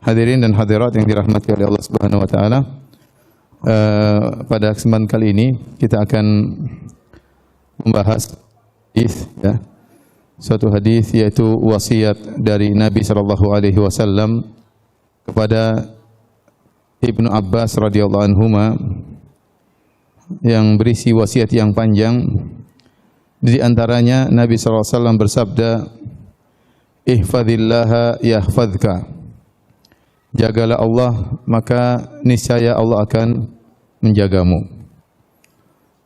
Hadirin dan hadirat yang dirahmati oleh Allah Subhanahu wa taala. Pada kesempatan kali ini kita akan membahas hadis, ya. Suatu hadis yaitu wasiat dari Nabi sallallahu alaihi wasallam kepada Ibnu Abbas radhiyallahu anhuma yang berisi wasiat yang panjang. Di antaranya Nabi sallallahu alaihi wasallam bersabda, "Ihfazillaha yahfazka." Jagalah Allah, maka niscaya Allah akan menjagamu.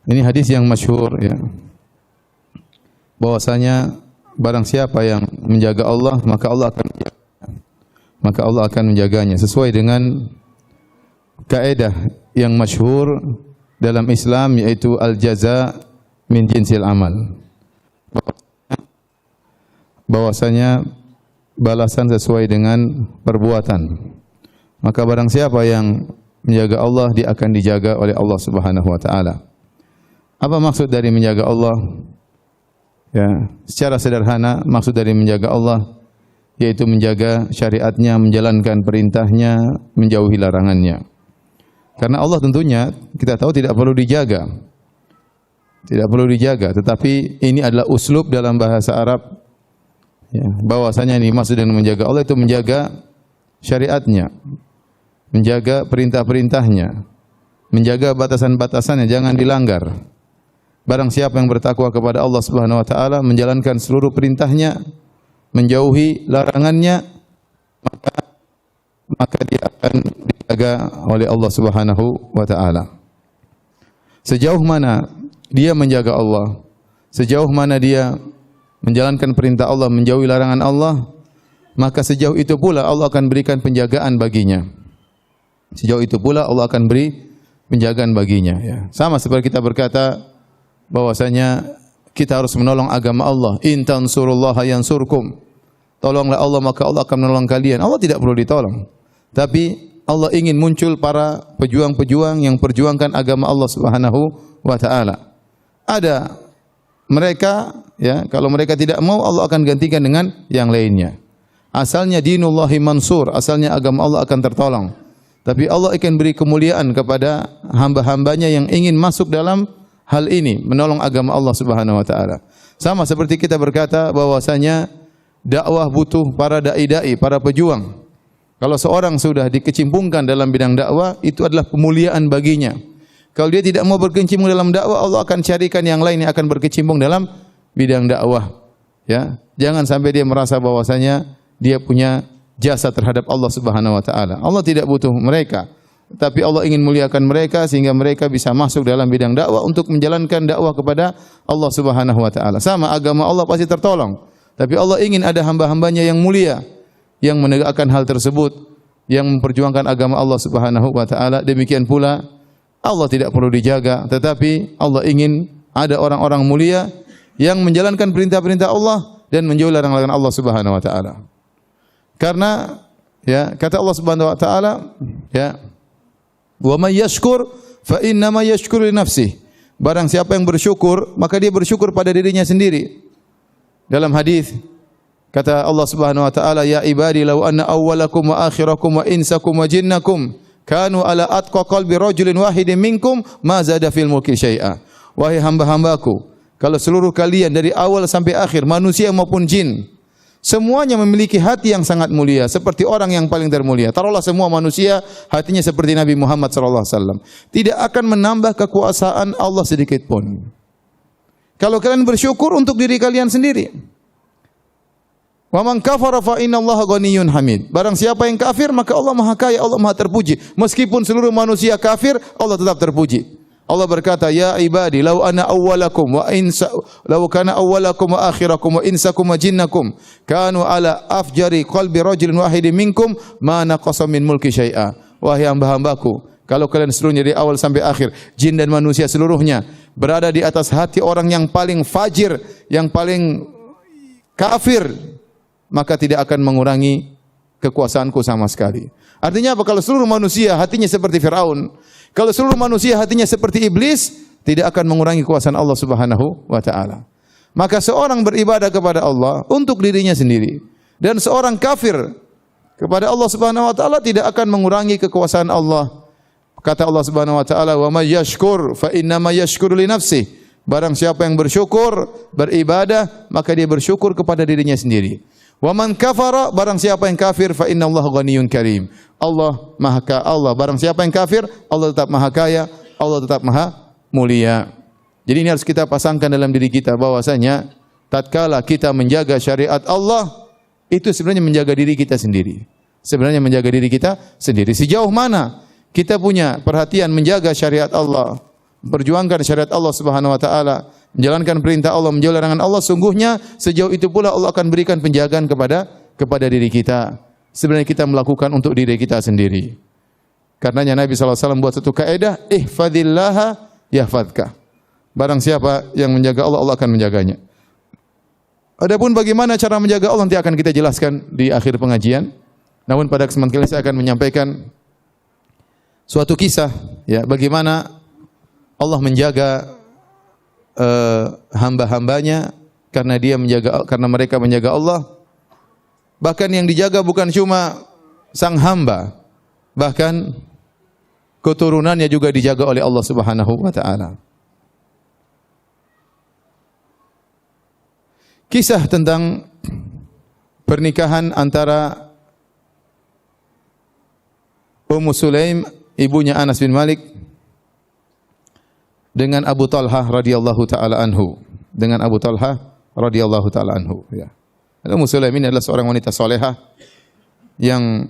Ini hadis yang masyhur, ya. Bahwasanya barang siapa yang menjaga Allah, maka Allah akan menjaganya sesuai dengan kaidah yang masyhur dalam Islam, yaitu al-jaza min jinsil amal. Bahwasanya balasan sesuai dengan perbuatan. Maka barang siapa yang menjaga Allah, dia akan dijaga oleh Allah Subhanahu wa taala. Apa maksud dari menjaga Allah? Ya, secara sederhana maksud dari menjaga Allah yaitu menjaga syariatnya, menjalankan perintahnya, menjauhi larangannya. Karena Allah tentunya kita tahu tidak perlu dijaga. Tidak perlu dijaga, tetapi ini adalah uslub dalam bahasa Arab, ya, bahwasanya ini maksud dengan menjaga Allah itu menjaga syariatnya, menjaga perintah-perintahnya, menjaga batasan-batasannya, jangan dilanggar. Barang siapa yang bertakwa kepada Allah Subhanahu wa taala, menjalankan seluruh perintahnya, menjauhi larangannya, maka dia akan dijaga oleh Allah Subhanahu wa taala. Sejauh mana dia menjaga Allah, sejauh mana dia menjalankan perintah Allah, menjauhi larangan Allah, maka sejauh itu pula Allah akan berikan penjagaan baginya. Sejauh itu pula Allah akan beri penjagaan baginya, ya. Sama seperti kita berkata bahwasanya kita harus menolong agama Allah. In tansurullaha yansurkum. Tolonglah Allah, maka Allah akan menolong kalian. Allah tidak perlu ditolong. Tapi Allah ingin muncul para pejuang-pejuang yang perjuangkan agama Allah Subhanahu wa taala. Ada mereka, ya, kalau mereka tidak mau, Allah akan gantikan dengan yang lainnya. Asalnya dinullahi mansur, asalnya agama Allah akan tertolong. Tapi Allah akan beri kemuliaan kepada hamba-hambanya yang ingin masuk dalam hal ini, menolong agama Allah Subhanahu wa taala. Sama seperti kita berkata bahwasanya dakwah butuh para dai-dai, para pejuang. Kalau seorang sudah dikecimpungkan dalam bidang dakwah, itu adalah kemuliaan baginya. Kalau dia tidak mau berkecimpung dalam dakwah, Allah akan carikan yang lain yang akan berkecimpung dalam bidang dakwah. Ya, jangan sampai dia merasa bahwasanya dia punya jasa terhadap Allah Subhanahu wa taala. Allah tidak butuh mereka, tapi Allah ingin muliakan mereka sehingga mereka bisa masuk dalam bidang dakwah untuk menjalankan dakwah kepada Allah Subhanahu wa taala. Sama, agama Allah pasti tertolong, tapi Allah ingin ada hamba-hambanya yang mulia yang menegakkan hal tersebut, yang memperjuangkan agama Allah Subhanahu wa taala. Demikian pula Allah tidak perlu dijaga, tetapi Allah ingin ada orang-orang mulia yang menjalankan perintah-perintah Allah dan menjauhi larangan Allah Subhanahu wa taala. Karena, ya, kata Allah Subhanahu wa taala, ya, "Wa may yashkur fa inna ma yashkuru li nafsihi." Barang siapa yang bersyukur, maka dia bersyukur pada dirinya sendiri. Dalam hadis kata Allah Subhanahu wa taala, "Ya ibadi law anna awwalakum wa akhirakum wa insakum wa jinnakum kanu ala atqa qalbi rajulin wahidin minkum ma zada fil mulki syai'a." Wahai hamba-hambaku, kalau seluruh kalian dari awal sampai akhir, manusia maupun jin, semuanya memiliki hati yang sangat mulia, seperti orang yang paling termulia. Taruhlah semua manusia hatinya seperti Nabi Muhammad sallallahu alaihi wasallam, tidak akan menambah kekuasaan Allah sedikit pun. Kalau kalian bersyukur untuk diri kalian sendiri. Wa man kafara fa innallaha ghaniyyun hamid. Barang siapa yang kafir, maka Allah Maha Kaya, Allah Maha Terpuji. Meskipun seluruh manusia kafir, Allah tetap terpuji. Allah berkata, "Ya ibadi, law ana awwalakum wa insa law kana awwalakum wa akhirakum wa insakum wa jinnakum kanu ala afjari qalbi rajulin wahidin minkum ma naqasa min mulki syai'a." Wahai hamba-hambaku, kalau kalian seluruhnya dari awal sampai akhir, jin dan manusia seluruhnya berada di atas hati orang yang paling fajir, yang paling kafir, maka tidak akan mengurangi kekuasaanku sama sekali. Artinya apa? Kalau seluruh manusia hatinya seperti Firaun, kalau seluruh manusia hatinya seperti iblis, tidak akan mengurangi kekuasaan Allah Subhanahu wa taala. Maka seorang beribadah kepada Allah untuk dirinya sendiri, dan seorang kafir kepada Allah Subhanahu wa taala tidak akan mengurangi kekuasaan Allah. Kata Allah Subhanahu wa taala, "Wa may yashkur fa inna ma yashkuru li nafsihi." Barang siapa yang bersyukur, beribadah, maka dia bersyukur kepada dirinya sendiri. Wa man kafara, barang siapa yang kafir, fa innallaha ghaniyyun karim. Allah, barang siapa yang kafir, Allah tetap maha kaya, Allah tetap maha mulia. Jadi ini harus kita pasangkan dalam diri kita bahwasanya tatkala kita menjaga syariat Allah, itu sebenarnya menjaga diri kita sendiri. Sebenarnya menjaga diri kita sendiri. Sejauh mana kita punya perhatian menjaga syariat Allah, perjuangkan syariat Allah Subhanahu wa taala, menjalankan perintah Allah, menjauhi larangan Allah, sungguhnya sejauh itu pula Allah akan berikan penjagaan kepada diri kita. Sebenarnya kita melakukan untuk diri kita sendiri. Karenanya Nabi SAW buat satu kaidah, ihfadillaha yahfadka. Barang siapa yang menjaga Allah, Allah akan menjaganya. Adapun bagaimana cara menjaga Allah nanti akan kita jelaskan di akhir pengajian. Namun pada kesempatan kali ini saya akan menyampaikan suatu kisah, ya, bagaimana Allah menjaga hamba-hambanya karena mereka menjaga Allah. Bahkan yang dijaga bukan cuma sang hamba, bahkan keturunannya juga dijaga oleh Allah Subhanahu wa taala. Kisah tentang pernikahan antara Ummu Sulaim, ibunya Anas bin Malik, dengan Abu Talhah radhiyallahu taala anhu, ya. Ummu Sulaim ini adalah seorang wanita salehah yang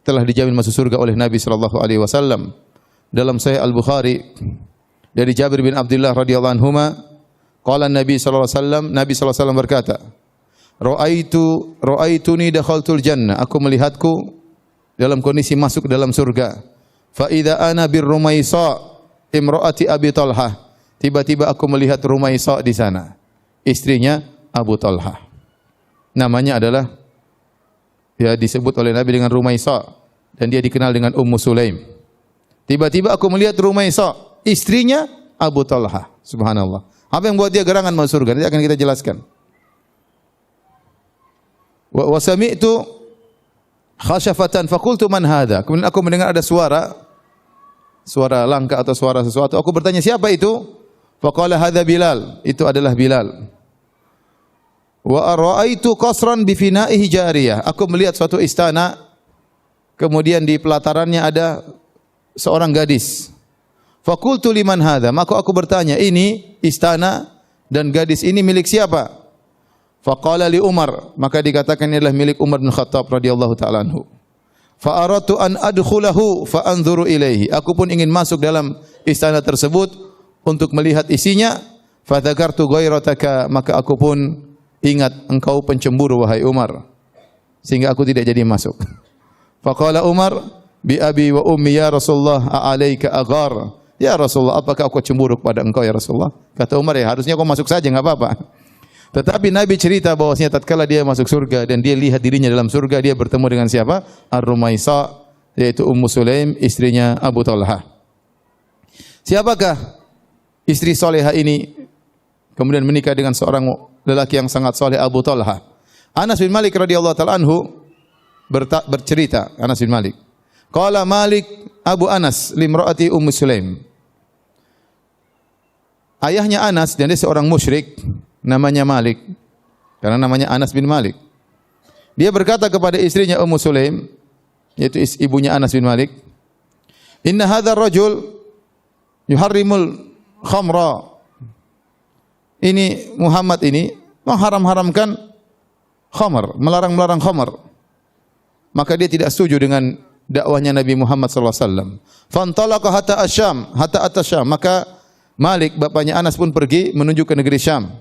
telah dijamin masuk surga oleh Nabi sallallahu alaihi wasallam. Dalam Sahih Al-Bukhari dari Jabir bin Abdullah radhiyallahu anhuma, qala Nabi sallallahu alaihi wasallam, Nabi sallallahu alaihi wasallam berkata, Ra'aituni dakhaltul jannah, aku melihatku dalam kondisi masuk dalam surga. Fa idza ana bir Rumaisa imraati Abi Talhah. Tiba-tiba aku melihat Rumaisa di sana, istrinya Abu Talhah. Namanya adalah, ya, disebut oleh Nabi dengan Rumaisa dan dia dikenal dengan Ummu Sulaim. Tiba-tiba aku melihat Rumaisa, istrinya Abu Talhah. Subhanallah. Apa yang buat dia gerangan masuk surga? Nanti akan kita jelaskan. Wa sami'tu khashafatan faqultu man hadha. Kemudian aku mendengar ada suara langka atau suara sesuatu. Aku bertanya, siapa itu? Faqala hadza Bilal. Itu adalah Bilal. Wa ra'aitu qasran bi fina'ihi jariyah. Aku melihat suatu istana, kemudian di pelatarannya ada seorang gadis. Faqultu liman hadza? Maka aku bertanya, ini istana dan gadis ini milik siapa? Faqala li Umar. Maka dikatakan ini adalah milik Umar bin Khattab radhiyallahu taala anhu. Fa aradtu an adkhulahu fa anzuru ilaihi. Aku pun ingin masuk dalam istana tersebut untuk melihat isinya. Fa dzakartu ghairataka, maka aku pun ingat engkau pencemburu wahai Umar, sehingga aku tidak jadi masuk. Faqala Umar, bi abi wa ummi ya Rasulullah, a'alaika aghar. Ya Rasulullah, apakah aku cemburu kepada engkau ya Rasulullah? Kata Umar, ya harusnya kau masuk saja, enggak apa-apa. Tetapi Nabi cerita bahwasanya tatkala dia masuk surga dan dia lihat dirinya dalam surga, dia bertemu dengan siapa? Ar-Rumaisa, yaitu Ummu Sulaim, istrinya Abu Talhah. Siapakah istri soleha ini kemudian menikah dengan seorang lelaki yang sangat soleh, Abu Talhah? Anas bin Malik radhiyallahu taala anhu bercerita, Anas bin Malik, qala Malik Abu Anas limraati Ummu Sulaim. Ayahnya Anas, dan dia seorang musyrik, namanya Malik, karena namanya Anas bin Malik. Dia berkata kepada istrinya Ummu Sulaim, yaitu ibunya Anas bin Malik, inna hadzal rajul yuharrimul khamra. Ini Muhammad ini mengharam-haramkan khamar, melarang-melarang khamar. Maka dia tidak setuju dengan dakwahnya Nabi Muhammad sallallahu alaihi wasallam. Fantalaqa hatta asyam, hatta atasyam. Maka Malik, bapaknya Anas, pun pergi menuju ke negeri Syam.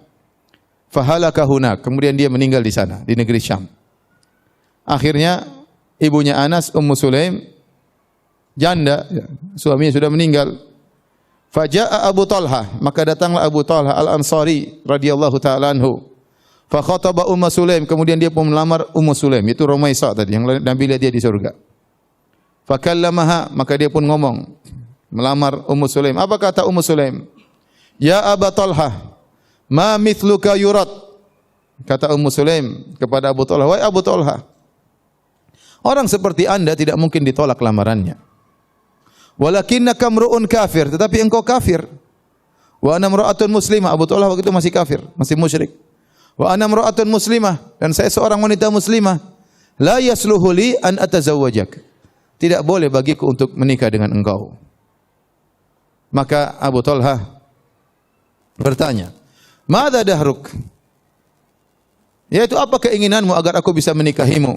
Fahalaka hunak, kemudian dia meninggal di sana, di negeri Syam. Akhirnya ibunya Anas, Ummu Sulaim, janda, suaminya sudah meninggal. Faja'a Abu Talhah, maka datanglah Abu Talhah Al-Ansari radhiyallahu taala anhu. Fa khataba Ummu Sulaim, kemudian dia pun melamar Ummu Sulaim, itu Rumaisa tadi yang Nabi lihat dia di surga. Fa kallamaha, maka dia pun ngomong, melamar Ummu Sulaim. Apa kata Ummu Sulaim? Ya Abu Talhah, ma mithluka yurad. Kata Ummu Sulaim kepada Abu Talhah, wahai Abu Talhah, Orang seperti Anda tidak mungkin ditolak lamarannya. Walakinnaka mru'un kafir, tetapi engkau kafir. Wa ana imra'atun muslimah, Abu Talha waktu itu masih kafir, masih musyrik. Wa ana imra'atun muslimah, dan saya seorang wanita muslimah. La yasluhu li an atazawwajak. Tidak boleh bagiku untuk menikah dengan engkau. Maka Abu Talha bertanya, "Madza dahruk?" Yaitu apa keinginanmu agar aku bisa menikahimu?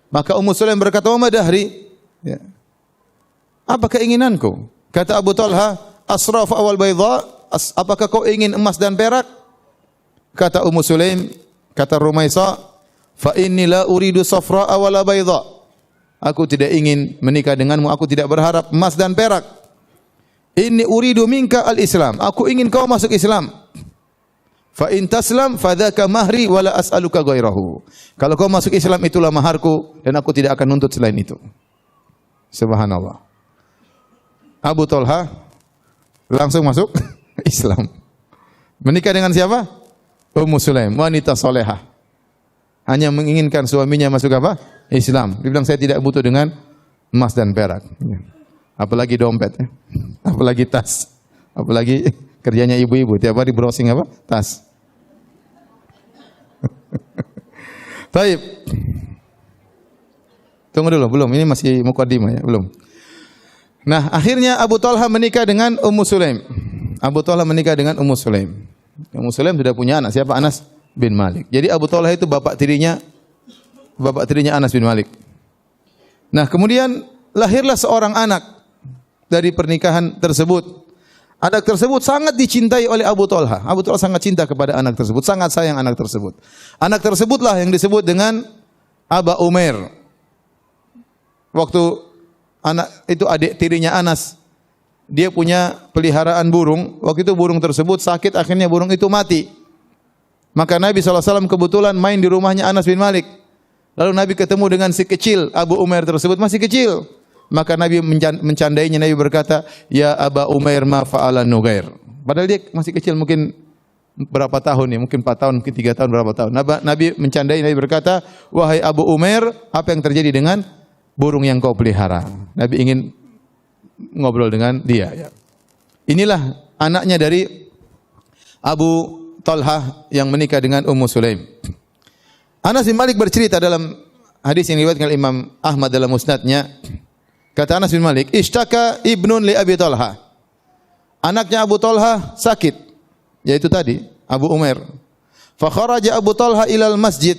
Maka Ummu Sulaim berkata, "Wa ma dahri?" Ya. Apa keinginanku? Kata Abu Talha, "Asraf awal bayda?" Apakah kau ingin emas dan perak? Kata Ummu Sulaim, kata Rumaisa, "Fa inni la uridu safra wala bayda." Aku tidak ingin menikah denganmu, aku tidak berharap emas dan perak. Inni uridu minka al-Islam. Aku ingin kau masuk Islam. Fa in taslam fadzaka mahri wala as'aluka ghairahu. Kalau kau masuk Islam itulah maharku dan aku tidak akan nuntut selain itu. Subhanallah. Abu Talha langsung masuk Islam. Menikah dengan siapa? Ummu Sulaim, wanita solehah. Hanya menginginkan suaminya masuk apa? Islam. Dia bilang saya tidak butuh dengan emas dan perak. Apalagi dompet, apalagi tas, apalagi kerjanya ibu-ibu tiap hari browsing apa? Tas. Baik. Tunggu dulu, belum. Ini masih mukadimah ya, belum. Nah, akhirnya Abu Talha menikah dengan Ummu Sulaim. Abu Talha menikah dengan Ummu Sulaim. Ummu Sulaim sudah punya anak, siapa? Anas bin Malik. Jadi Abu Talha itu bapak tirinya Anas bin Malik. Nah, kemudian lahirlah seorang anak dari pernikahan tersebut. Anak tersebut sangat dicintai oleh Abu Talha. Abu Talha sangat cinta kepada anak tersebut, sangat sayang anak tersebut. Anak tersebutlah yang disebut dengan Aba Umair. Waktu anak itu adik tirinya Anas, dia punya peliharaan burung. Waktu itu burung tersebut sakit, akhirnya burung itu mati. Maka Nabi SAW kebetulan main di rumahnya Anas bin Malik. Lalu Nabi ketemu dengan si kecil Abu Umair tersebut, masih kecil. Maka Nabi mencandainya, Nabi berkata, "Ya Aba Umair ma fa'ala Nugair." Padahal dia masih kecil, mungkin berapa tahun ya, mungkin 4 tahun, mungkin 3 tahun, berapa tahun. Nabi mencandai, Nabi berkata, "Wahai Abu Umair, apa yang terjadi dengan burung yang kau pelihara?" Nabi ingin ngobrol dengan dia. Ya. Inilah anaknya dari Abu Talha yang menikah dengan Ummu Sulaim. Anas bin Malik bercerita dalam hadis yang diriwayatkan oleh Imam Ahmad dalam musnadnya. Kata Anas bin Malik, "Ishtaka ibnun li Abi Talha." Anaknya Abu Talha sakit, yaitu tadi Abu Umair. Fa kharaja Abu Talha ilal masjid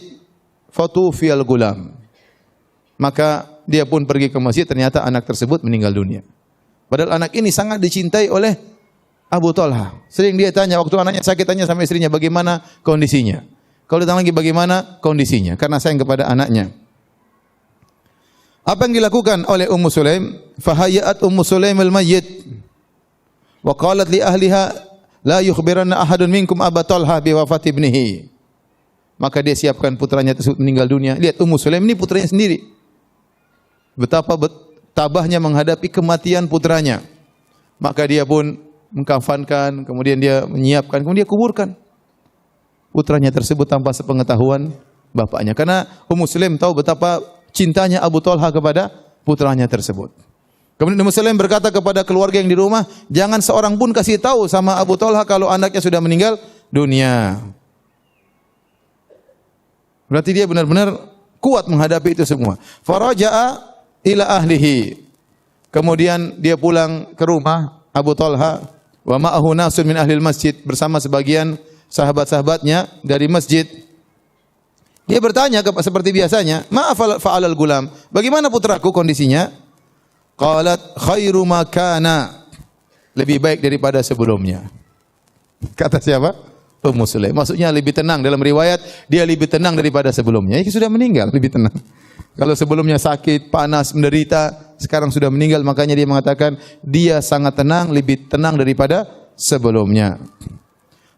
fatufiyal gulam. Maka dia pun pergi ke masjid, ternyata anak tersebut meninggal dunia. Padahal anak ini sangat dicintai oleh Abu Talha. Sering dia tanya, waktu anaknya sakit, tanya sama istrinya, bagaimana kondisinya? Kalau ditanya lagi bagaimana kondisinya? Karena sayang kepada anaknya. Apa yang dilakukan oleh Ummu Sulaim? Fahayyat Ummu Sulaim al-mayyit wa qalat li ahliha la yukhbiranna ahadun minkum Aba Talha bi wafati ibnihi. Maka dia siapkan putranya tersebut meninggal dunia. Lihat Ummu Sulaim ini putranya sendiri. Betapa tabahnya menghadapi kematian putranya. Maka dia pun mengkafankan, kemudian dia menyiapkan, kemudian dia kuburkan putranya tersebut tanpa sepengetahuan bapaknya. Karena Ummu Sulaim tahu betapa cintanya Abu Talha kepada putranya tersebut. Kemudian Ummu Sulaim berkata kepada keluarga yang di rumah, jangan seorang pun kasih tahu sama Abu Talha kalau anaknya sudah meninggal dunia. Berarti dia benar-benar kuat menghadapi itu semua. Faraja'a ila ahlihi. Kemudian dia pulang ke rumah Abu Talha, wa ma'ahu nasun min ahlil masjid, bersama sebagian sahabat-sahabatnya dari masjid. Dia bertanya seperti biasanya, "Ma'afal fa'alal gulam?" Bagaimana putraku kondisinya? Qalat khairu ma kana. Lebih baik daripada sebelumnya. Kata siapa? Ummu Sulaim. Maksudnya lebih tenang, dalam riwayat dia lebih tenang daripada sebelumnya. Dia sudah meninggal, lebih tenang. Kalau sebelumnya sakit, panas, menderita, sekarang sudah meninggal, makanya dia mengatakan dia sangat tenang, lebih tenang daripada sebelumnya.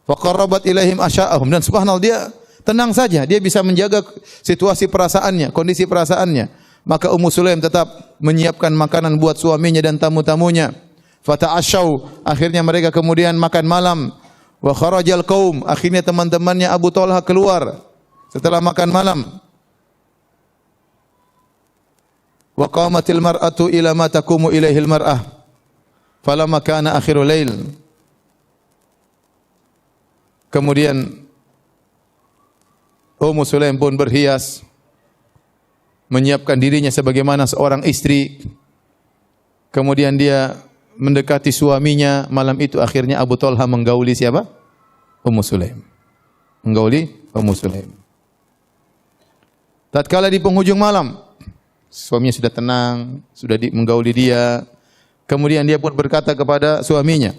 Fa qarrabat ilaihim asya'ahum, dan subhanallah dia tenang saja, dia bisa menjaga situasi perasaannya, kondisi perasaannya. Maka Ummu Sulaim tetap menyiapkan makanan buat suaminya dan tamu-tamunya. Fata'asyau, akhirnya mereka kemudian makan malam. Wa kharajal qaum, akhirnya teman-temannya Abu Talha keluar setelah makan malam. wa qamatil mar'atu ila ma taqumu ilaihil mar'ah falamma kana akhirul lail. Kemudian Ummu Sulaim pun berhias, menyiapkan dirinya sebagaimana seorang istri. Kemudian dia mendekati suaminya. Malam itu akhirnya Abu Talha menggauli siapa? Ummu Sulaim. Menggauli Ummu Sulaim. Tatkala di penghujung malam, suaminya sudah tenang, sudah menggauli dia. Kemudian dia pun berkata kepada suaminya,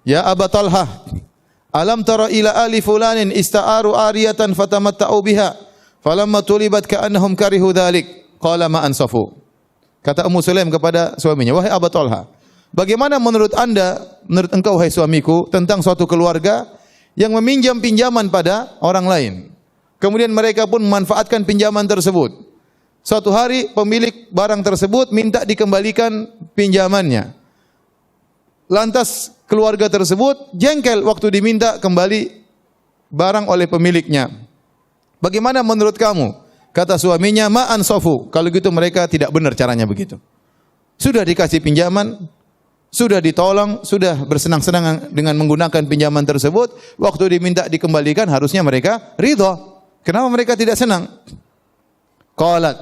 "Ya Abu Talha, alam tara ila ali fulanin ista'aru ariyatan fatamatta'u biha falamma tulibat ka'annahum karihu dhalik qala ma ansafu." Kata Ummu Sulaim kepada suaminya, "Wahai Abu Talha, bagaimana menurut engkau wahai suamiku tentang suatu keluarga yang meminjam pinjaman pada orang lain. Kemudian mereka pun memanfaatkan pinjaman tersebut. Suatu hari pemilik barang tersebut minta dikembalikan pinjamannya. Lantas keluarga tersebut jengkel waktu diminta kembali barang oleh pemiliknya. Bagaimana menurut kamu?" Kata suaminya, "Ma ansafu." Kalau gitu mereka tidak benar caranya begitu. Sudah dikasih pinjaman, sudah ditolong, sudah bersenang-senang dengan menggunakan pinjaman tersebut, waktu diminta dikembalikan harusnya mereka ridha. Kenapa mereka tidak senang? Qalat.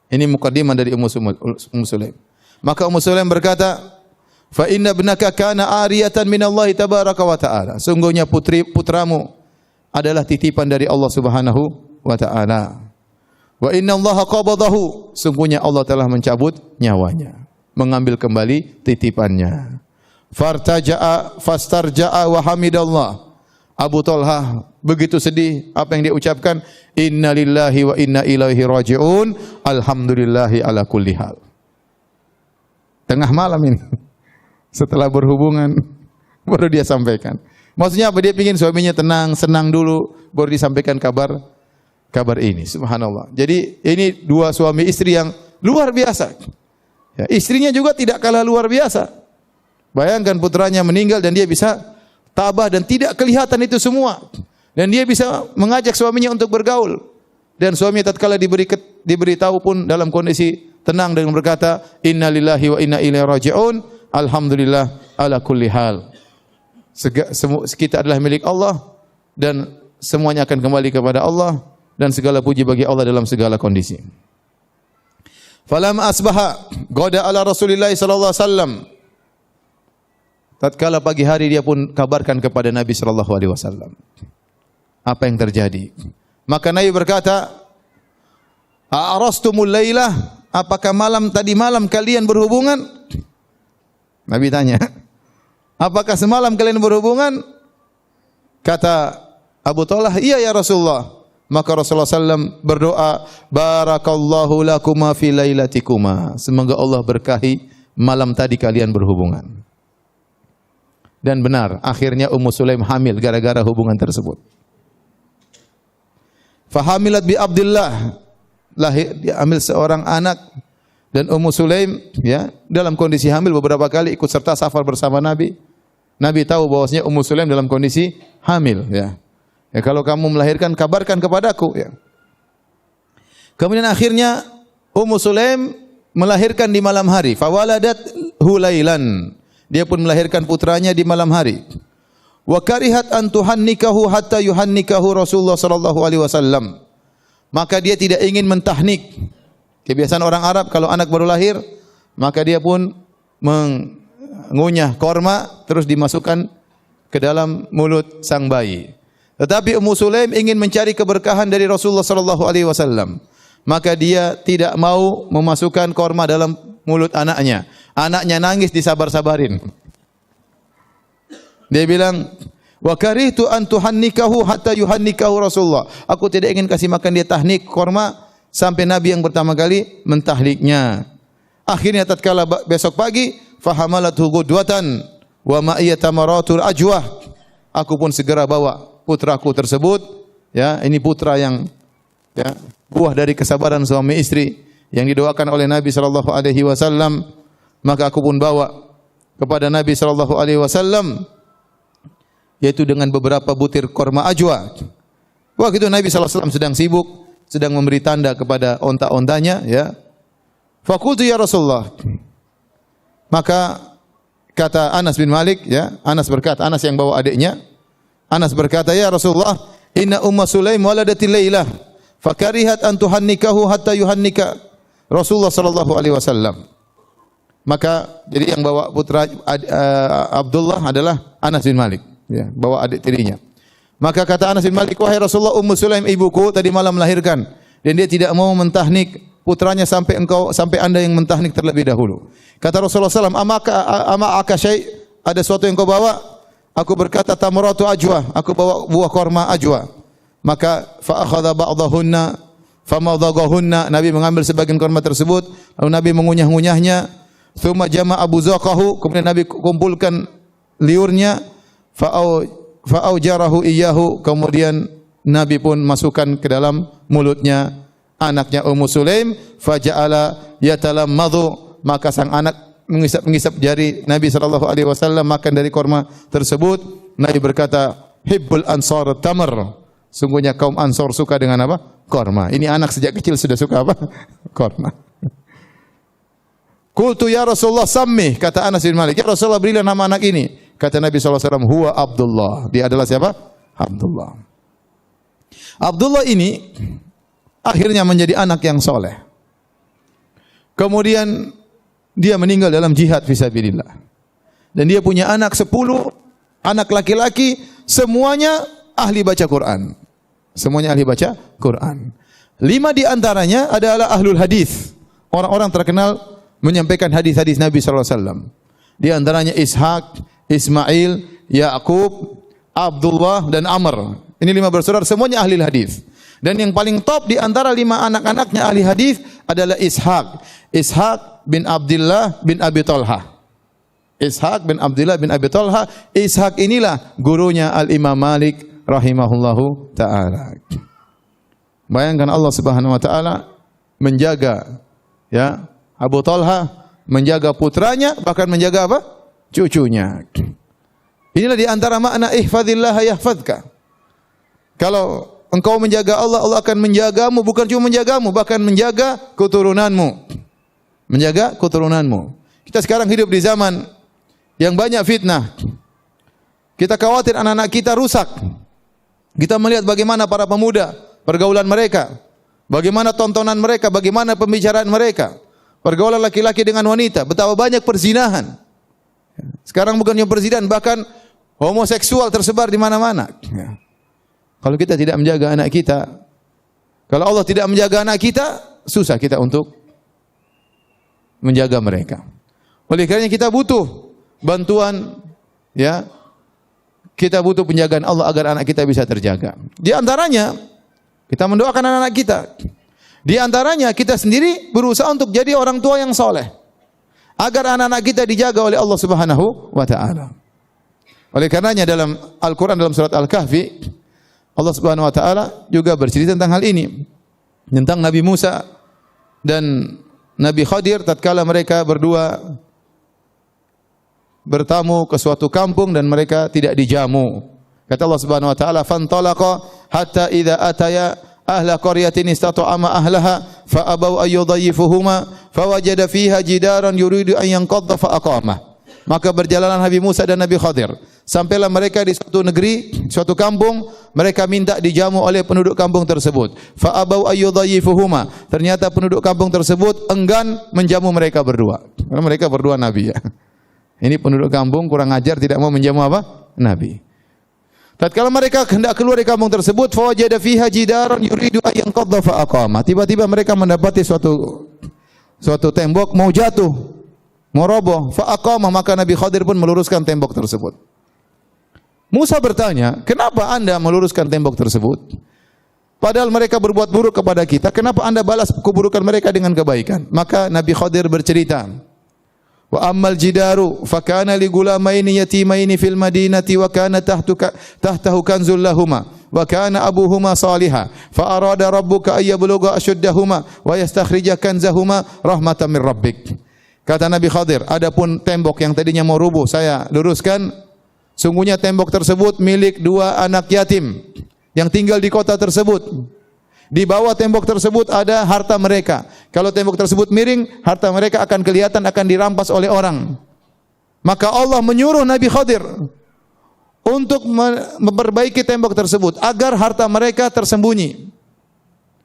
Ini mukaddimah dari Ummu Sulaim. Maka Ummu Sulaim berkata, "Fa inna ibnaka kana ariyatan minallahi tabaraka wa ta'ala." Sungguhnya putramu adalah titipan dari Allah Subhanahu wa ta'ala. Wa inna Allaha qabadahu. Sungguhnya Allah telah mencabut nyawanya, mengambil kembali titipannya. Fartaja'a fastarja'a wa hamidallah. Abu Talha begitu sedih, apa yang dia ucapkan? Inna lillahi wa inna ilaihi raji'un. Alhamdulillahi ala kulli hal. Tengah malam ini, setelah berhubungan, baru dia sampaikan. Maksudnya apa? Dia ingin suaminya tenang, senang dulu, baru disampaikan kabar ini. Subhanallah. Jadi ini dua suami istri yang luar biasa. Ya, istrinya juga tidak kalah luar biasa. Bayangkan putranya meninggal dan dia bisa tabah dan tidak kelihatan itu semua. Dan dia bisa mengajak suaminya untuk bergaul. Dan suaminya tatkala diberitahu pun dalam kondisi tenang dengan berkata, "Inna lillahi wa inna ilaihi raji'un. Alhamdulillah ala kulli hal." Kita adalah milik Allah dan semuanya akan kembali kepada Allah dan segala puji bagi Allah dalam segala kondisi. Falam asbaha goda ala Rasulillah sallallahu alaihi wasallam. Tatkala pagi hari dia pun kabarkan kepada Nabi sallallahu alaihi wasallam apa yang terjadi. Maka Nabi berkata, "A'rastumul lailah? Apakah tadi malam kalian berhubungan?" Nabi tanya, "Apakah semalam kalian berhubungan?" Kata Abu Talha, "Iya ya Rasulullah." Maka Rasulullah SAW berdoa, "Barakallahu lakuma fi lailatikuma." Semoga Allah berkahi malam tadi kalian berhubungan. Dan benar, akhirnya Ummu Sulaim hamil gara-gara hubungan tersebut. Fahamilat bi Abdullah. Lahir dia hamil seorang anak. Dan Ummu Sulaim ya dalam kondisi hamil beberapa kali ikut serta safar bersama Nabi. Nabi tahu bahwasanya Ummu Sulaim dalam kondisi hamil ya. Ya kalau kamu melahirkan kabarkan kepadaku ya. Kemudian akhirnya Ummu Sulaim melahirkan di malam hari. Fawaladat hulailan. Dia pun melahirkan putranya di malam hari. Wa karihat an tuhannikahu hatta yuhannikahu Rasulullah sallallahu alaihi wasallam. Maka dia tidak ingin mentahnik. Kebiasaan orang Arab kalau anak baru lahir, maka dia pun mengunyah korma terus dimasukkan ke dalam mulut sang bayi. Tetapi Ummu Sulaim ingin mencari keberkahan dari Rasulullah sallallahu alaihi wasallam. Maka dia tidak mau memasukkan korma dalam mulut anaknya. Anaknya nangis disabar-sabarin. Dia bilang, "Wa karihtu an tuhannikahu hatta yuhannikahu Rasulullah." Aku tidak ingin kasih makan dia tahnik korma sampai Nabi yang pertama kali mentahliknya. Akhirnya tatkala besok pagi, fahamalathu ghudwatan wa ma'iyya tamaratul ajwah. Aku pun segera bawa putraku tersebut, ya, ini putra yang ya, buah dari kesabaran suami istri yang didoakan oleh Nabi sallallahu alaihi wasallam. Maka aku pun bawa kepada Nabi sallallahu alaihi wasallam yaitu dengan beberapa butir korma ajwa. Waktu itu Nabi sallallahu alaihi wasallam sedang sibuk, sedang memberi tanda kepada onta-ontanya ya. Faqultu ya Rasulullah. Maka kata Anas bin Malik, ya, Anas berkata, Anas yang bawa adiknya, Anas berkata, ya Rasulullah, inna Umma Sulaim waladati Lailah, fakarihat an tuhannikahu hatta yuhannika Rasulullah sallallahu alaihi wasallam. Maka jadi yang bawa putra Abdullah adalah Anas bin Malik, ya, bawa adik tirinya. Maka kata Anas bin Malik, wahai Rasulullah, Ummu Sulaim ibuku tadi malam melahirkan dan dia tidak mau mentahnik putranya sampai Anda yang mentahnik terlebih dahulu. Kata Rasulullah SAW, ama akasyai, ada sesuatu yang kau bawa? Aku berkata, tamratu ajwa, aku bawa buah korma ajwa. Maka fa akhadha ba'dahunna famadhaghahunna, Nabi mengambil sebagian korma tersebut, lalu Nabi mengunyah-ngunyahnya. Tsumma jama Abu Zaqahu, kemudian Nabi kumpulkan liurnya, fa'aujarahu iyyahu, kemudian Nabi pun masukkan ke dalam mulutnya anaknya Ummu Sulaim, faja'ala yatalammadhu, maka sang anak mengisap-ngisap jari Nabi sallallahu alaihi wasallam makan dari korma tersebut. Nabi berkata, hibbul ansar tamr, sungguhnya kaum Ansor suka dengan apa? Korma. Ini anak sejak kecil sudah suka apa? Korma. Qultu ya Rasulullah sammi, kata Anas bin Malik, ya Rasulullah berilah nama anak ini. Kata Nabi sallallahu alaihi wasallam, huwa Abdullah. Dia adalah siapa? Abdullah. Abdullah ini akhirnya menjadi anak yang soleh. Kemudian dia meninggal dalam jihad fisabilillah. Dan dia punya anak 10, anak laki-laki, semuanya ahli baca Quran. Semuanya ahli baca Quran. 5 di antaranya adalah ahlul hadis. Orang-orang terkenal menyampaikan hadis-hadis Nabi sallallahu alaihi wasallam. Di antaranya Ishaq, Ismail, Yaqub, Abdullah dan Amr. Ini 5 bersaudara, semuanya ahli hadis. Dan yang paling top di antara 5 anak-anaknya ahli hadis adalah Ishaq. Ishaq bin Abdullah bin Abi Talha. Ishaq bin Abdullah bin Abi Talha. Ishaq inilah gurunya Al-Imam Malik rahimahullahu taala. Bayangkan Allah Subhanahu wa taala menjaga, ya, Abu Talha, menjaga putranya, bahkan menjaga apa? Cucunya. Inilah di antara makna ihfazillah yahfazka. Kalau engkau menjaga Allah, Allah akan menjagamu, bukan cuma menjagamu, bahkan menjaga keturunanmu. Menjaga keturunanmu. Kita sekarang hidup di zaman yang banyak fitnah. Kita khawatir anak-anak kita rusak. Kita melihat bagaimana para pemuda, pergaulan mereka, bagaimana tontonan mereka, bagaimana pembicaraan mereka. Pergaulan laki-laki dengan wanita, betapa banyak perzinahan. Sekarang bukan cuma perzinahan, bahkan homoseksual tersebar di mana-mana. Kalau kita tidak menjaga anak kita, kalau Allah tidak menjaga anak kita, susah kita untuk menjaga mereka. Oleh karena kita butuh bantuan, ya. Kita butuh penjagaan Allah agar anak kita bisa terjaga. Di antaranya kita mendoakan anak-anak kita. Di antaranya kita sendiri berusaha untuk jadi orang tua yang soleh, agar anak-anak kita dijaga oleh Allah Subhanahu wa taala. Oleh karenanya dalam Al-Qur'an, dalam surat Al-Kahfi, Allah Subhanahu wa taala juga bercerita tentang hal ini, tentang Nabi Musa dan Nabi Khadir tatkala mereka berdua bertamu ke suatu kampung dan mereka tidak dijamu. Kata Allah Subhanahu wa taala, "Fantalaqa hatta idza ataya ahla qaryatin istata'ama ahlaha fa abaw ayyudayyifuhuma fawajada fiha jidaran yuridu an yanqadha fa aqamah." Maka berjalanlah Nabi Musa dan Nabi Khadir. Sampailah mereka di suatu negeri, suatu kampung, mereka minta dijamu oleh penduduk kampung tersebut. Fa abaw ayyudayyifuhuma. Ternyata penduduk kampung tersebut enggan menjamu mereka berdua. Karena mereka berdua nabi, ya. Ini penduduk kampung kurang ajar, tidak mau menjamu apa? Nabi. Tatkala mereka hendak keluar dari kampung tersebut, fawajada fiha jidaran yuridu an yanqadha fa aqama. Tiba-tiba mereka mendapati suatu tembok mau jatuh, mau roboh, fa aqama, maka Nabi Khadir pun meluruskan tembok tersebut. Musa bertanya, "Kenapa Anda meluruskan tembok tersebut? Padahal mereka berbuat buruk kepada kita, kenapa Anda balas keburukan mereka dengan kebaikan?" Maka Nabi Khadir bercerita, "Wa ammal jidaru fa kana li gulamaini yatimaini fil madinati wa kana tahtahu kanzul lahumā wa kana abuhuma salihah fa arada rabbuka ay yablugha ashuddahuma wa yastakhrija kanzahuma rahmatan min rabbik." Kata Nabi Khadir, adapun tembok yang tadinya mau rubuh saya luruskan. Sungguhnya tembok tersebut milik 2 anak yatim yang tinggal di kota tersebut. Di bawah tembok tersebut ada harta mereka. Kalau tembok tersebut miring, harta mereka akan kelihatan, akan dirampas oleh orang. Maka Allah menyuruh Nabi Khadir untuk memperbaiki tembok tersebut agar harta mereka tersembunyi.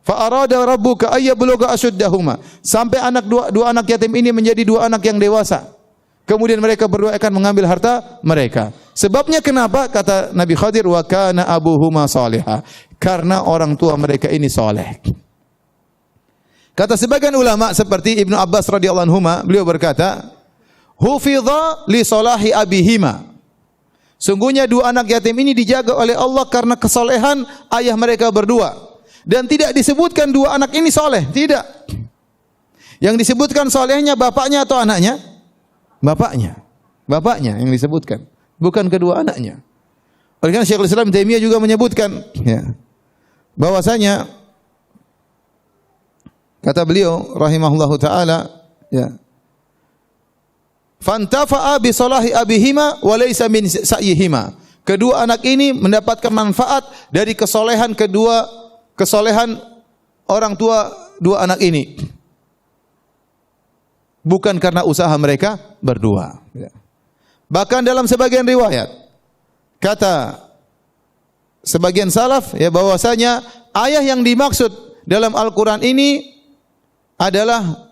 Fa arada rabbuka ayyablugha ashuddahuma. Sampai dua anak yatim ini menjadi dua anak yang dewasa. Kemudian mereka berdua akan mengambil harta mereka. Sebabnya kenapa? Kata Nabi Khadir, wa kana abuhuma salihah. Karena orang tua mereka ini saleh. Kata sebagian ulama seperti Ibnu Abbas radhiyallahu anhuma, beliau berkata, hufidha li salahi abihima. Sungguhnya dua anak yatim ini dijaga oleh Allah karena kesolehan ayah mereka berdua. Dan tidak disebutkan dua anak ini soleh, tidak. Yang disebutkan solehnya bapaknya atau anaknya? Bapaknya yang disebutkan, bukan kedua anaknya. Oleh karena Syekhul Islam Taimiyah juga menyebutkan, ya, bahwasanya kata beliau rahimahullahu taala, ya, fantafa'a bi salahi abihima wa laysa min sa'yihima. Kedua anak ini mendapatkan manfaat dari kesolehan orang tua dua anak ini, bukan karena usaha mereka berdua. Bahkan dalam sebagian riwayat, kata sebagian salaf, ya, bahwasanya ayah yang dimaksud dalam Al-Quran ini adalah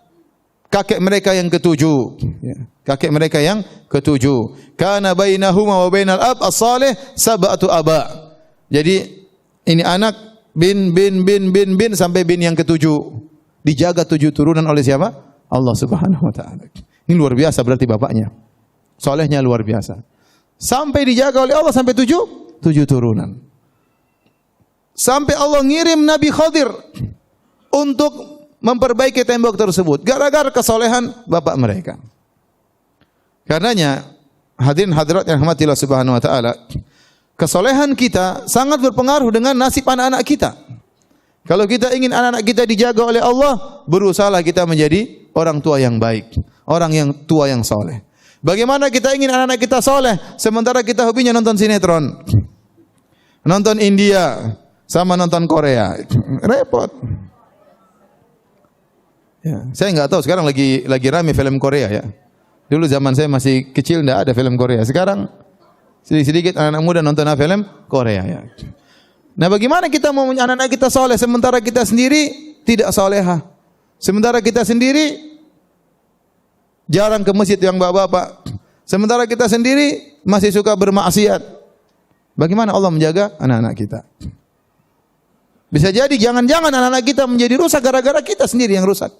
kakek mereka yang ketujuh. Kakek mereka yang ketujuh. Kana bainahuma wa bainal ab as-salih sab'atu aba. Jadi ini anak bin sampai bin yang ketujuh. Dijaga 7 turunan oleh siapa? Allah Subhanahu wa taala. Ini luar biasa berarti bapaknya. Solehnya luar biasa. Sampai dijaga oleh Allah sampai 7 turunan. Sampai Allah ngirim Nabi Khadir untuk memperbaiki tembok tersebut gara-gara kesolehan bapak mereka. Karenanya hadirin hadirat yang rahmati Allah Subhanahu wa taala, kesolehan kita sangat berpengaruh dengan nasib anak-anak kita. Kalau kita ingin anak-anak kita dijaga oleh Allah, berusahalah kita menjadi orang tua yang baik, orang yang tua yang soleh. Bagaimana kita ingin anak-anak kita soleh, sementara kita hobinya nonton sinetron, nonton India, sama nonton Korea, repot. Ya, saya nggak tahu sekarang lagi rame film Korea, ya. Dulu zaman saya masih kecil nggak ada film Korea. Sekarang sedikit anak-anak muda nonton film Korea, ya. Nah, bagaimana kita mau anak-anak kita soleh sementara kita sendiri tidak solehah? Sementara kita sendiri jarang ke masjid yang bapak-bapak. Sementara kita sendiri masih suka bermaksiat. Bagaimana Allah menjaga anak-anak kita? Bisa jadi jangan-jangan anak-anak kita menjadi rusak gara-gara kita sendiri yang rusak.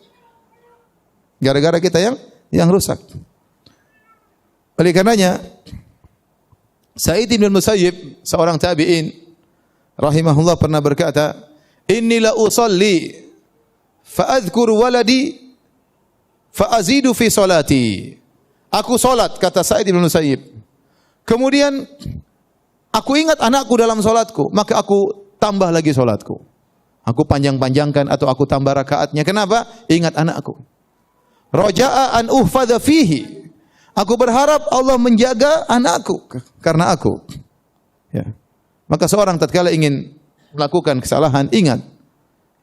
Gara-gara kita yang rusak. Oleh karenanya Sa'id bin Musayyib, seorang tabi'in rahimahullah, pernah berkata, "Inni la usalli fa adhkur waladi fa azidu fi salati." Aku salat, kata Sa'id bin Musayyib. Kemudian aku ingat anakku dalam salatku, maka aku tambah lagi salatku. Aku panjang-panjangkan atau aku tambah rakaatnya. Kenapa? Ingat anakku. Raja'a an uhfadha fihi. Aku berharap Allah menjaga anakku karena aku. Ya. Maka seorang tatkala ingin melakukan kesalahan, ingat,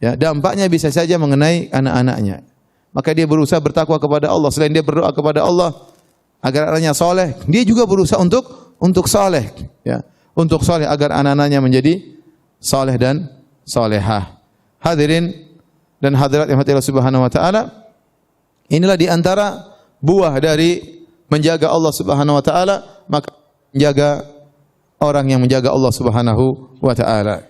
ya, dampaknya bisa saja mengenai anak-anaknya. Maka dia berusaha bertakwa kepada Allah. Selain dia berdoa kepada Allah agar anaknya soleh, dia juga berusaha untuk soleh, ya, untuk soleh agar anak-anaknya menjadi soleh dan solehah. Hadirin dan hadirat yang hati Allah Subhanahu wa taala, inilah di antara buah dari menjaga Allah Subhanahu wa taala, maka menjaga orang yang menjaga Allah Subhanahu wa taala.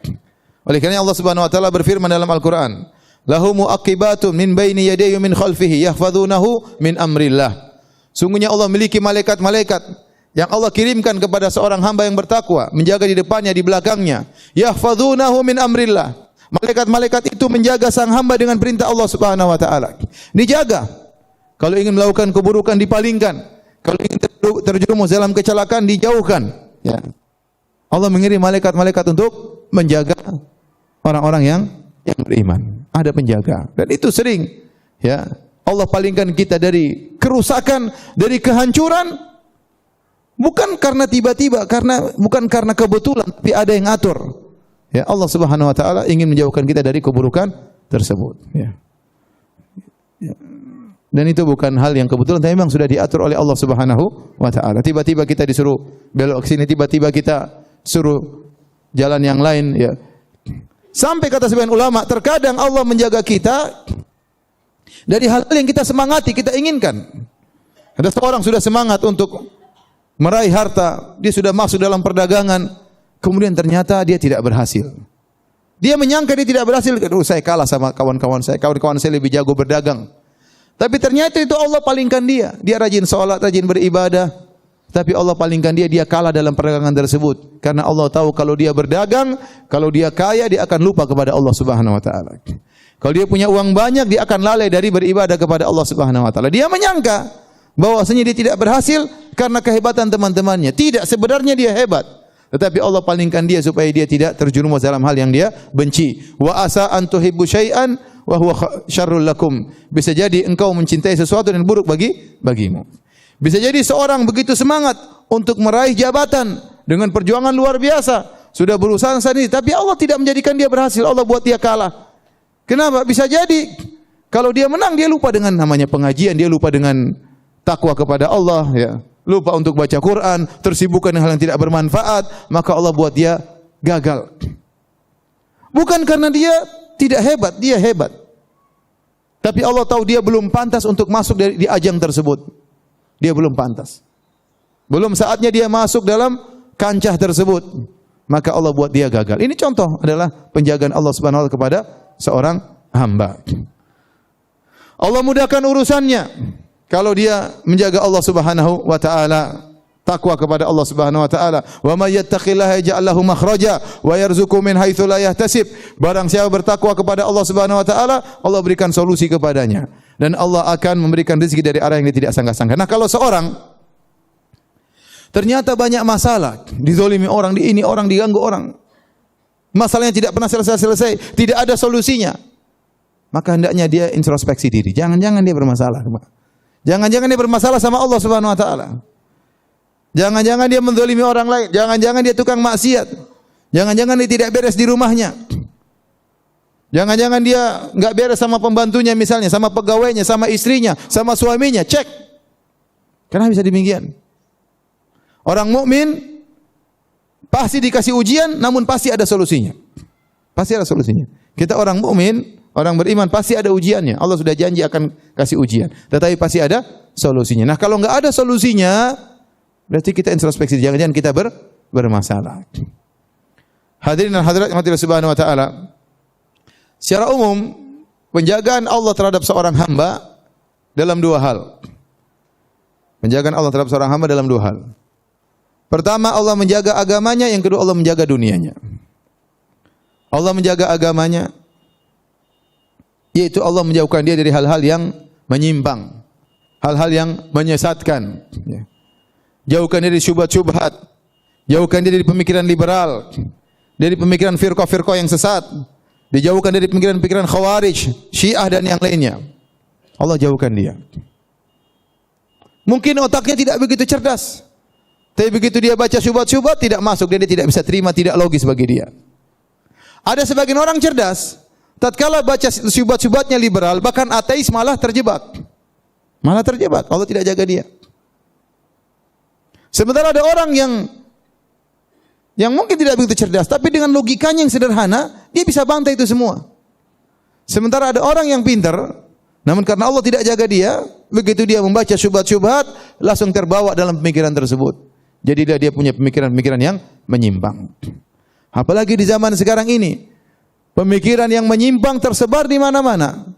Oleh karena Allah Subhanahu wa taala berfirman dalam Al-Qur'an, "Lahu mu'aqibatun min baini yadayhi min khalfihi yahfazunahu min amrillah." Sungguhnya Allah memiliki malaikat-malaikat yang Allah kirimkan kepada seorang hamba yang bertakwa, menjaga di depannya, di belakangnya. Yahfazunahu min amrillah. Malaikat-malaikat itu menjaga sang hamba dengan perintah Allah Subhanahu wa taala. Dijaga. Kalau ingin melakukan keburukan dipalingkan. Kalau ingin terjerumus dalam kecelakaan dijauhkan, ya. Allah mengirim malaikat-malaikat untuk menjaga orang-orang yang beriman. Ada penjaga, dan itu sering, ya. Allah palingkan kita dari kerusakan, dari kehancuran, bukan karena tiba-tiba, bukan karena kebetulan, tapi ada yang atur. Ya, Allah Subhanahu wa taala ingin menjauhkan kita dari keburukan tersebut, ya. Ya. Dan itu bukan hal yang kebetulan, tapi memang sudah diatur oleh Allah Subhanahu wa taala. Tiba-tiba kita disuruh belok ke sini, tiba-tiba kita suruh jalan yang lain, ya. Sampai kata sebagian ulama, terkadang Allah menjaga kita dari hal-hal yang kita semangati, kita inginkan. Ada seorang sudah semangat untuk meraih harta, dia sudah masuk dalam perdagangan, kemudian ternyata dia tidak berhasil. Dia menyangka dia tidak berhasil, saya kalah sama kawan-kawan saya lebih jago berdagang. Tapi ternyata itu Allah palingkan dia. Dia rajin sholat, rajin beribadah. Tapi Allah palingkan dia, dia kalah dalam perdagangan tersebut. Karena Allah tahu kalau dia berdagang, kalau dia kaya, dia akan lupa kepada Allah Subhanahu wa taala. Kalau dia punya uang banyak, dia akan lalai dari beribadah kepada Allah Subhanahu wa taala. Dia menyangka bahwasanya dia tidak berhasil karena kehebatan teman-temannya. Tidak, sebenarnya dia hebat. Tetapi Allah palingkan dia supaya dia tidak terjerumus dalam hal yang dia benci. Wa asa an tuhibbu syai'an wa huwa syarrul lakum. Bisa jadi engkau mencintai sesuatu dan buruk bagimu. Bisa jadi seorang begitu semangat untuk meraih jabatan dengan perjuangan luar biasa, sudah berusaha sendiri, tapi Allah tidak menjadikan dia berhasil. Allah buat dia kalah. Kenapa? Bisa jadi kalau dia menang, dia lupa dengan namanya pengajian, dia lupa dengan takwa kepada Allah, ya. Lupa untuk baca Quran, tersibukkan dengan hal yang tidak bermanfaat, maka Allah buat dia gagal. Bukan karena dia tidak hebat, dia hebat. Tapi Allah tahu dia belum pantas untuk masuk di ajang tersebut. Dia belum pantas. Belum saatnya dia masuk dalam kancah tersebut. Maka Allah buat dia gagal. Ini contoh adalah penjagaan Allah Subhanahu wa taala kepada seorang hamba. Allah mudahkan urusannya kalau dia menjaga Allah Subhanahu wa taala, takwa kepada Allah Subhanahu wa taala. Wa may yattaqillaha yaj'al lahu makhraja wa yarzuqhu min haitsu la yahtasib. Barang siapa bertakwa kepada Allah Subhanahu wa taala, Allah berikan solusi kepadanya dan Allah akan memberikan rezeki dari arah yang dia tidak sangka-sangka. Nah, kalau seorang ternyata banyak masalah, dizalimi orang, orang diganggu orang, masalahnya tidak pernah selesai-selesai, tidak ada solusinya, maka hendaknya dia introspeksi diri. Jangan-jangan dia bermasalah. Jangan-jangan dia bermasalah sama Allah Subhanahu wa taala. Jangan-jangan dia menzalimi orang lain. Jangan-jangan dia tukang maksiat. Jangan-jangan dia tidak beres di rumahnya. Jangan-jangan dia enggak beres sama pembantunya misalnya, sama pegawainya, sama istrinya, sama suaminya. Cek. Kenapa bisa demikian? Orang mukmin pasti dikasih ujian, namun pasti ada solusinya. Pasti ada solusinya. Kita orang mukmin, orang beriman pasti ada ujiannya. Allah sudah janji akan kasih ujian. Tetapi pasti ada solusinya. Nah, kalau enggak ada solusinya, berarti kita introspeksi. Jangan-jangan kita bermasalah. Hadirin dan hadirat yang Subhanahu wa taala. Secara umum, penjagaan Allah terhadap seorang hamba dalam dua hal. Penjagaan Allah terhadap seorang hamba dalam dua hal. Pertama, Allah menjaga agamanya. Yang kedua, Allah menjaga dunianya. Allah menjaga agamanya, yaitu Allah menjauhkan dia dari hal-hal yang menyimpang, hal-hal yang menyesatkan. Jauhkan dia dari syubhat-syubhat, jauhkan dia dari pemikiran liberal, dari pemikiran firqah-firqah yang sesat, dijauhkan dari pemikiran-pemikiran khawarij, syiah dan yang lainnya. Allah jauhkan dia. Mungkin otaknya tidak begitu cerdas, tapi begitu dia baca syubhat-syubhat tidak masuk, dia tidak bisa terima, tidak logis bagi dia. Ada sebagian orang cerdas, tatkala baca syubhat-syubhatnya liberal, bahkan ateis malah terjebak. Malah terjebak, Allah tidak jaga dia. Sementara ada orang yang mungkin tidak begitu cerdas, tapi dengan logikanya yang sederhana, dia bisa bantai itu semua. Sementara ada orang yang pintar, namun karena Allah tidak jaga dia, begitu dia membaca syubhat-syubhat, langsung terbawa dalam pemikiran tersebut. Jadi dia punya pemikiran-pemikiran yang menyimpang. Apalagi di zaman sekarang ini, pemikiran yang menyimpang tersebar di mana-mana.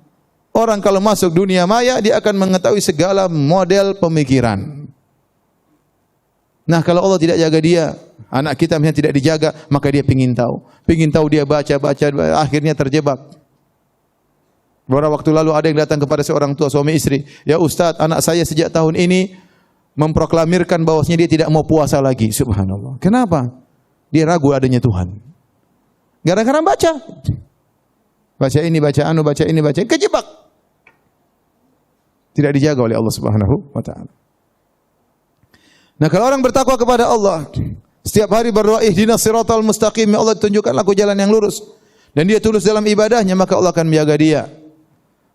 Orang kalau masuk dunia maya, dia akan mengetahui segala model pemikiran. Nah, kalau Allah tidak jaga dia, anak kita misalnya tidak dijaga, maka dia pingin tahu dia baca, akhirnya terjebak. Beberapa waktu lalu ada yang datang kepada seorang tua suami istri, "Ya Ustaz, anak saya sejak tahun ini memproklamirkan bahwasanya dia tidak mau puasa lagi." Subhanallah. Kenapa? Dia ragu adanya Tuhan. Gara-gara baca. Baca ini, baca anu, baca ini, baca ini, kejebak. Tidak dijaga oleh Allah Subhanahu wa taala. Nah, kalau orang bertakwa kepada Allah, Setiap hari berdoa, ihdinas siratal mustaqim, ya Allah tunjukkanlah aku jalan yang lurus. Dan dia tulus dalam ibadahnya, maka Allah akan menjaga dia.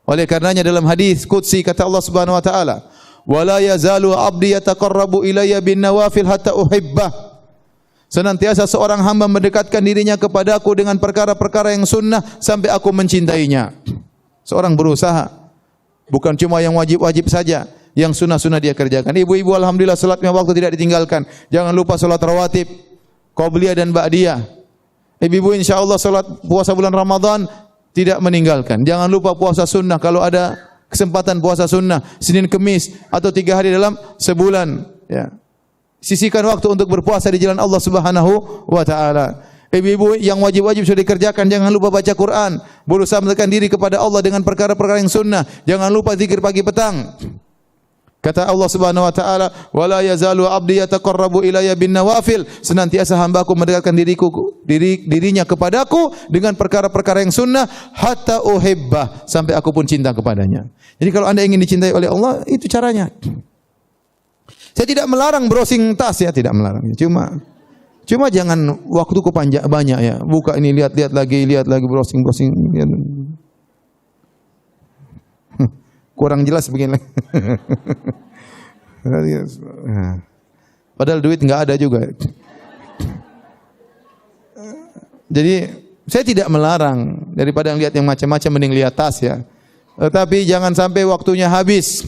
Oleh karenanya dalam hadis qudsi kata Allah Subhanahu wa taala, "Wala yazalu 'abdi yataqarrabu ilayya bin nawafil hatta uhibbah." Senantiasa seorang hamba mendekatkan dirinya kepadaku dengan perkara-perkara yang sunnah sampai aku mencintainya. Seorang berusaha, bukan cuma yang wajib-wajib saja, yang sunnah-sunnah dia kerjakan. Ibu-ibu alhamdulillah salatnya waktu tidak ditinggalkan. Jangan lupa salat rawatib, qabliyah dan ba'diyah. Ibu-ibu insyaallah salat puasa bulan Ramadan tidak meninggalkan. Jangan lupa puasa sunnah kalau ada kesempatan puasa sunnah Senin Kemis atau 3 hari dalam sebulan, ya. Sisihkan waktu untuk berpuasa di jalan Allah Subhanahu wa taala. Ibu-ibu yang wajib-wajib sudah dikerjakan, jangan lupa baca Quran, berusaha mendekatkan diri kepada Allah dengan perkara-perkara yang sunnah. Jangan lupa zikir pagi petang. Kata Allah Subhanahu wa taala, "Wala yazalu 'abdi yataqarrabu ilayya bin nawafil." Senantiasa hamba-Ku mendekatkan dirinya kepadaku dengan perkara-perkara yang sunnah hatta uhibbah, sampai aku pun cinta kepadanya. Jadi kalau Anda ingin dicintai oleh Allah, itu caranya. Saya tidak melarang browsing tas ya, tidak melarang. Cuma jangan waktuku banyak ya. Buka ini lihat lagi browsing. Kurang jelas begini. Padahal duit enggak ada juga. Jadi saya tidak melarang, daripada lihat yang macam-macam mending lihat tas ya. Tetapi jangan sampai waktunya habis.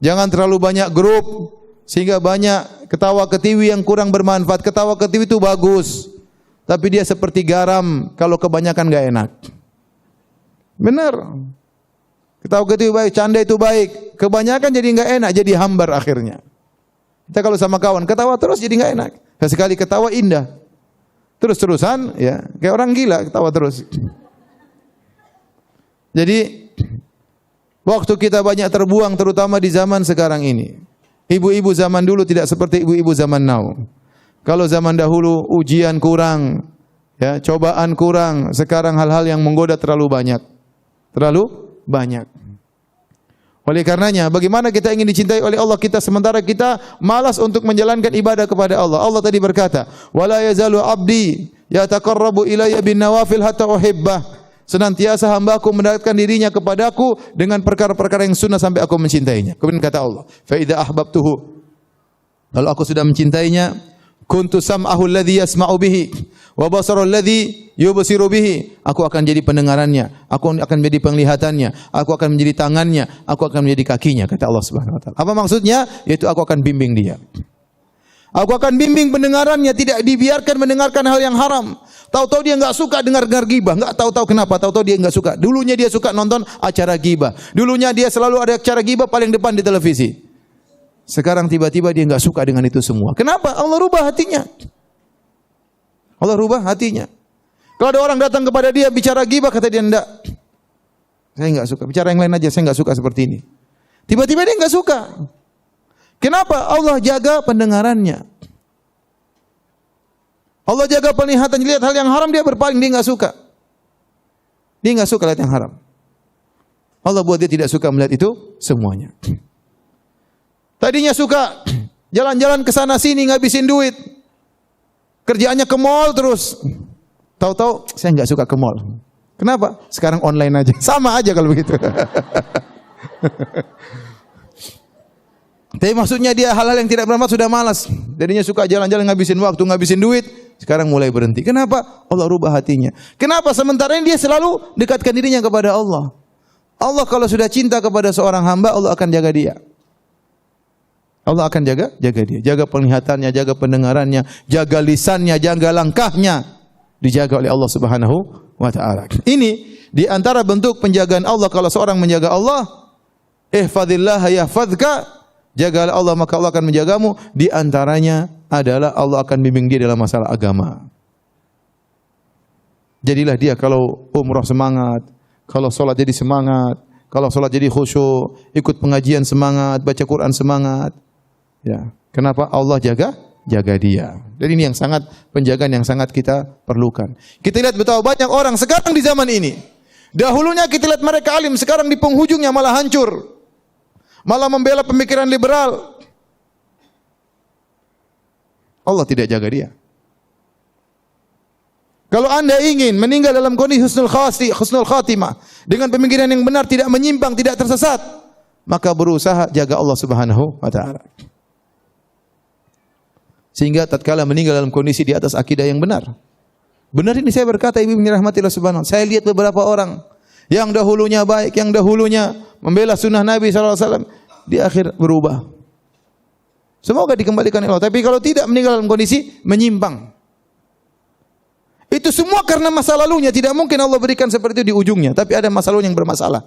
Jangan terlalu banyak grup sehingga banyak ketawa ketiwi yang kurang bermanfaat. Ketawa ketiwi itu bagus, tapi dia seperti garam, kalau kebanyakan enggak enak. Benar. Ketawa ketiwi baik, canda itu baik. Kebanyakan jadi enggak enak, jadi hambar akhirnya. Kita kalau sama kawan ketawa terus jadi enggak enak. Sekali ketawa indah. Terus-terusan ya, kayak orang gila ketawa terus. Jadi waktu kita banyak terbuang terutama di zaman sekarang ini. Ibu-ibu zaman dulu tidak seperti ibu-ibu zaman now. Kalau zaman dahulu ujian kurang, ya, cobaan kurang, sekarang hal-hal yang menggoda terlalu banyak. Oleh karenanya, bagaimana kita ingin dicintai oleh Allah sementara kita malas untuk menjalankan ibadah kepada Allah. Allah tadi berkata, "Wala yazalu 'abdi yataqarrabu ilayya bin nawafil hatta uhibbah." Senantiasa hamba-Ku mendekatkan dirinya kepadaku dengan perkara-perkara yang sunnah sampai aku mencintainya. Kemudian kata Allah, "Fa idza ahbabtuhu." Kalau aku sudah mencintainya, kuntu sam'ahu alladhi yasma'u bihi wa basarahu alladhi yubsiru bihi. Aku akan jadi pendengarannya, aku akan menjadi penglihatannya, aku akan menjadi tangannya, aku akan menjadi kakinya, kata Allah Subhanahu wa taala. Apa maksudnya? Yaitu aku akan bimbing dia. Aku akan bimbing pendengarannya, tidak dibiarkan mendengarkan hal yang haram. Tahu-tahu dia enggak suka dengar gibah, enggak tahu-tahu kenapa, tahu-tahu dia enggak suka. Dulunya dia suka nonton acara gibah. Dulunya dia selalu ada acara gibah paling depan di televisi. Sekarang tiba-tiba dia enggak suka dengan itu semua. Kenapa? Allah rubah hatinya. Allah rubah hatinya. Kalau ada orang datang kepada dia bicara gibah, kata dia enggak. Saya enggak suka. Bicara yang lain aja, saya enggak suka seperti ini. Tiba-tiba dia enggak suka. Kenapa? Allah jaga pendengarannya. Allah jaga penglihatan, lihat hal yang haram dia berpaling, dia enggak suka. Dia enggak suka lihat yang haram. Allah buat dia tidak suka melihat itu semuanya. Tadinya suka jalan-jalan ke sana sini ngabisin duit. Kerjaannya ke mall terus. Tahu-tahu saya enggak suka ke mall. Kenapa? Sekarang online aja. Sama aja kalau begitu. Tapi maksudnya dia hal-hal yang tidak bermanfaat sudah malas. Jadinya suka jalan-jalan ngabisin waktu, ngabisin duit. Sekarang mulai berhenti. Kenapa? Allah rubah hatinya. Kenapa? Sementara ini dia selalu dekatkan dirinya kepada Allah. Allah kalau sudah cinta kepada seorang hamba, Allah akan jaga dia. Allah akan jaga dia. Jaga penglihatannya, jaga pendengarannya, jaga lisannya, jaga langkahnya. Dijaga oleh Allah Subhanahu wa taala. Ini di antara bentuk penjagaan Allah kalau seorang menjaga Allah. Ihfazillah yahfazka. Jagalah Allah maka Allah akan menjagamu. Di antaranya adalah Allah akan bimbing dia dalam masalah agama. Jadilah dia kalau umrah semangat, kalau solat jadi semangat, kalau solat jadi khusyuk, ikut pengajian semangat, baca Quran semangat. Ya, kenapa? Allah jaga dia. Dan ini yang sangat penjagaan yang sangat kita perlukan. Kita lihat betapa banyak orang sekarang di zaman ini. Dahulunya kita lihat mereka alim, sekarang di penghujungnya malah hancur. Malah membela pemikiran liberal. Allah tidak jaga dia. Kalau Anda ingin meninggal dalam kondisi husnul khatimah, dengan pemikiran yang benar, tidak menyimpang, tidak tersesat, maka berusaha jaga Allah Subhanahu wa taala. Sehingga tatkala meninggal dalam kondisi di atas akidah yang benar. Benar ini saya berkata, ibu rahmati Allah subhanahu. Saya lihat beberapa orang yang dahulunya baik, yang dahulunya membela sunnah Nabi SAW, di akhir berubah. Semoga dikembalikan Allah. Tapi kalau tidak meninggal dalam kondisi menyimpang, itu semua karena masa lalunya. Tidak mungkin Allah berikan seperti itu di ujungnya. Tapi ada masa lalunya yang bermasalah.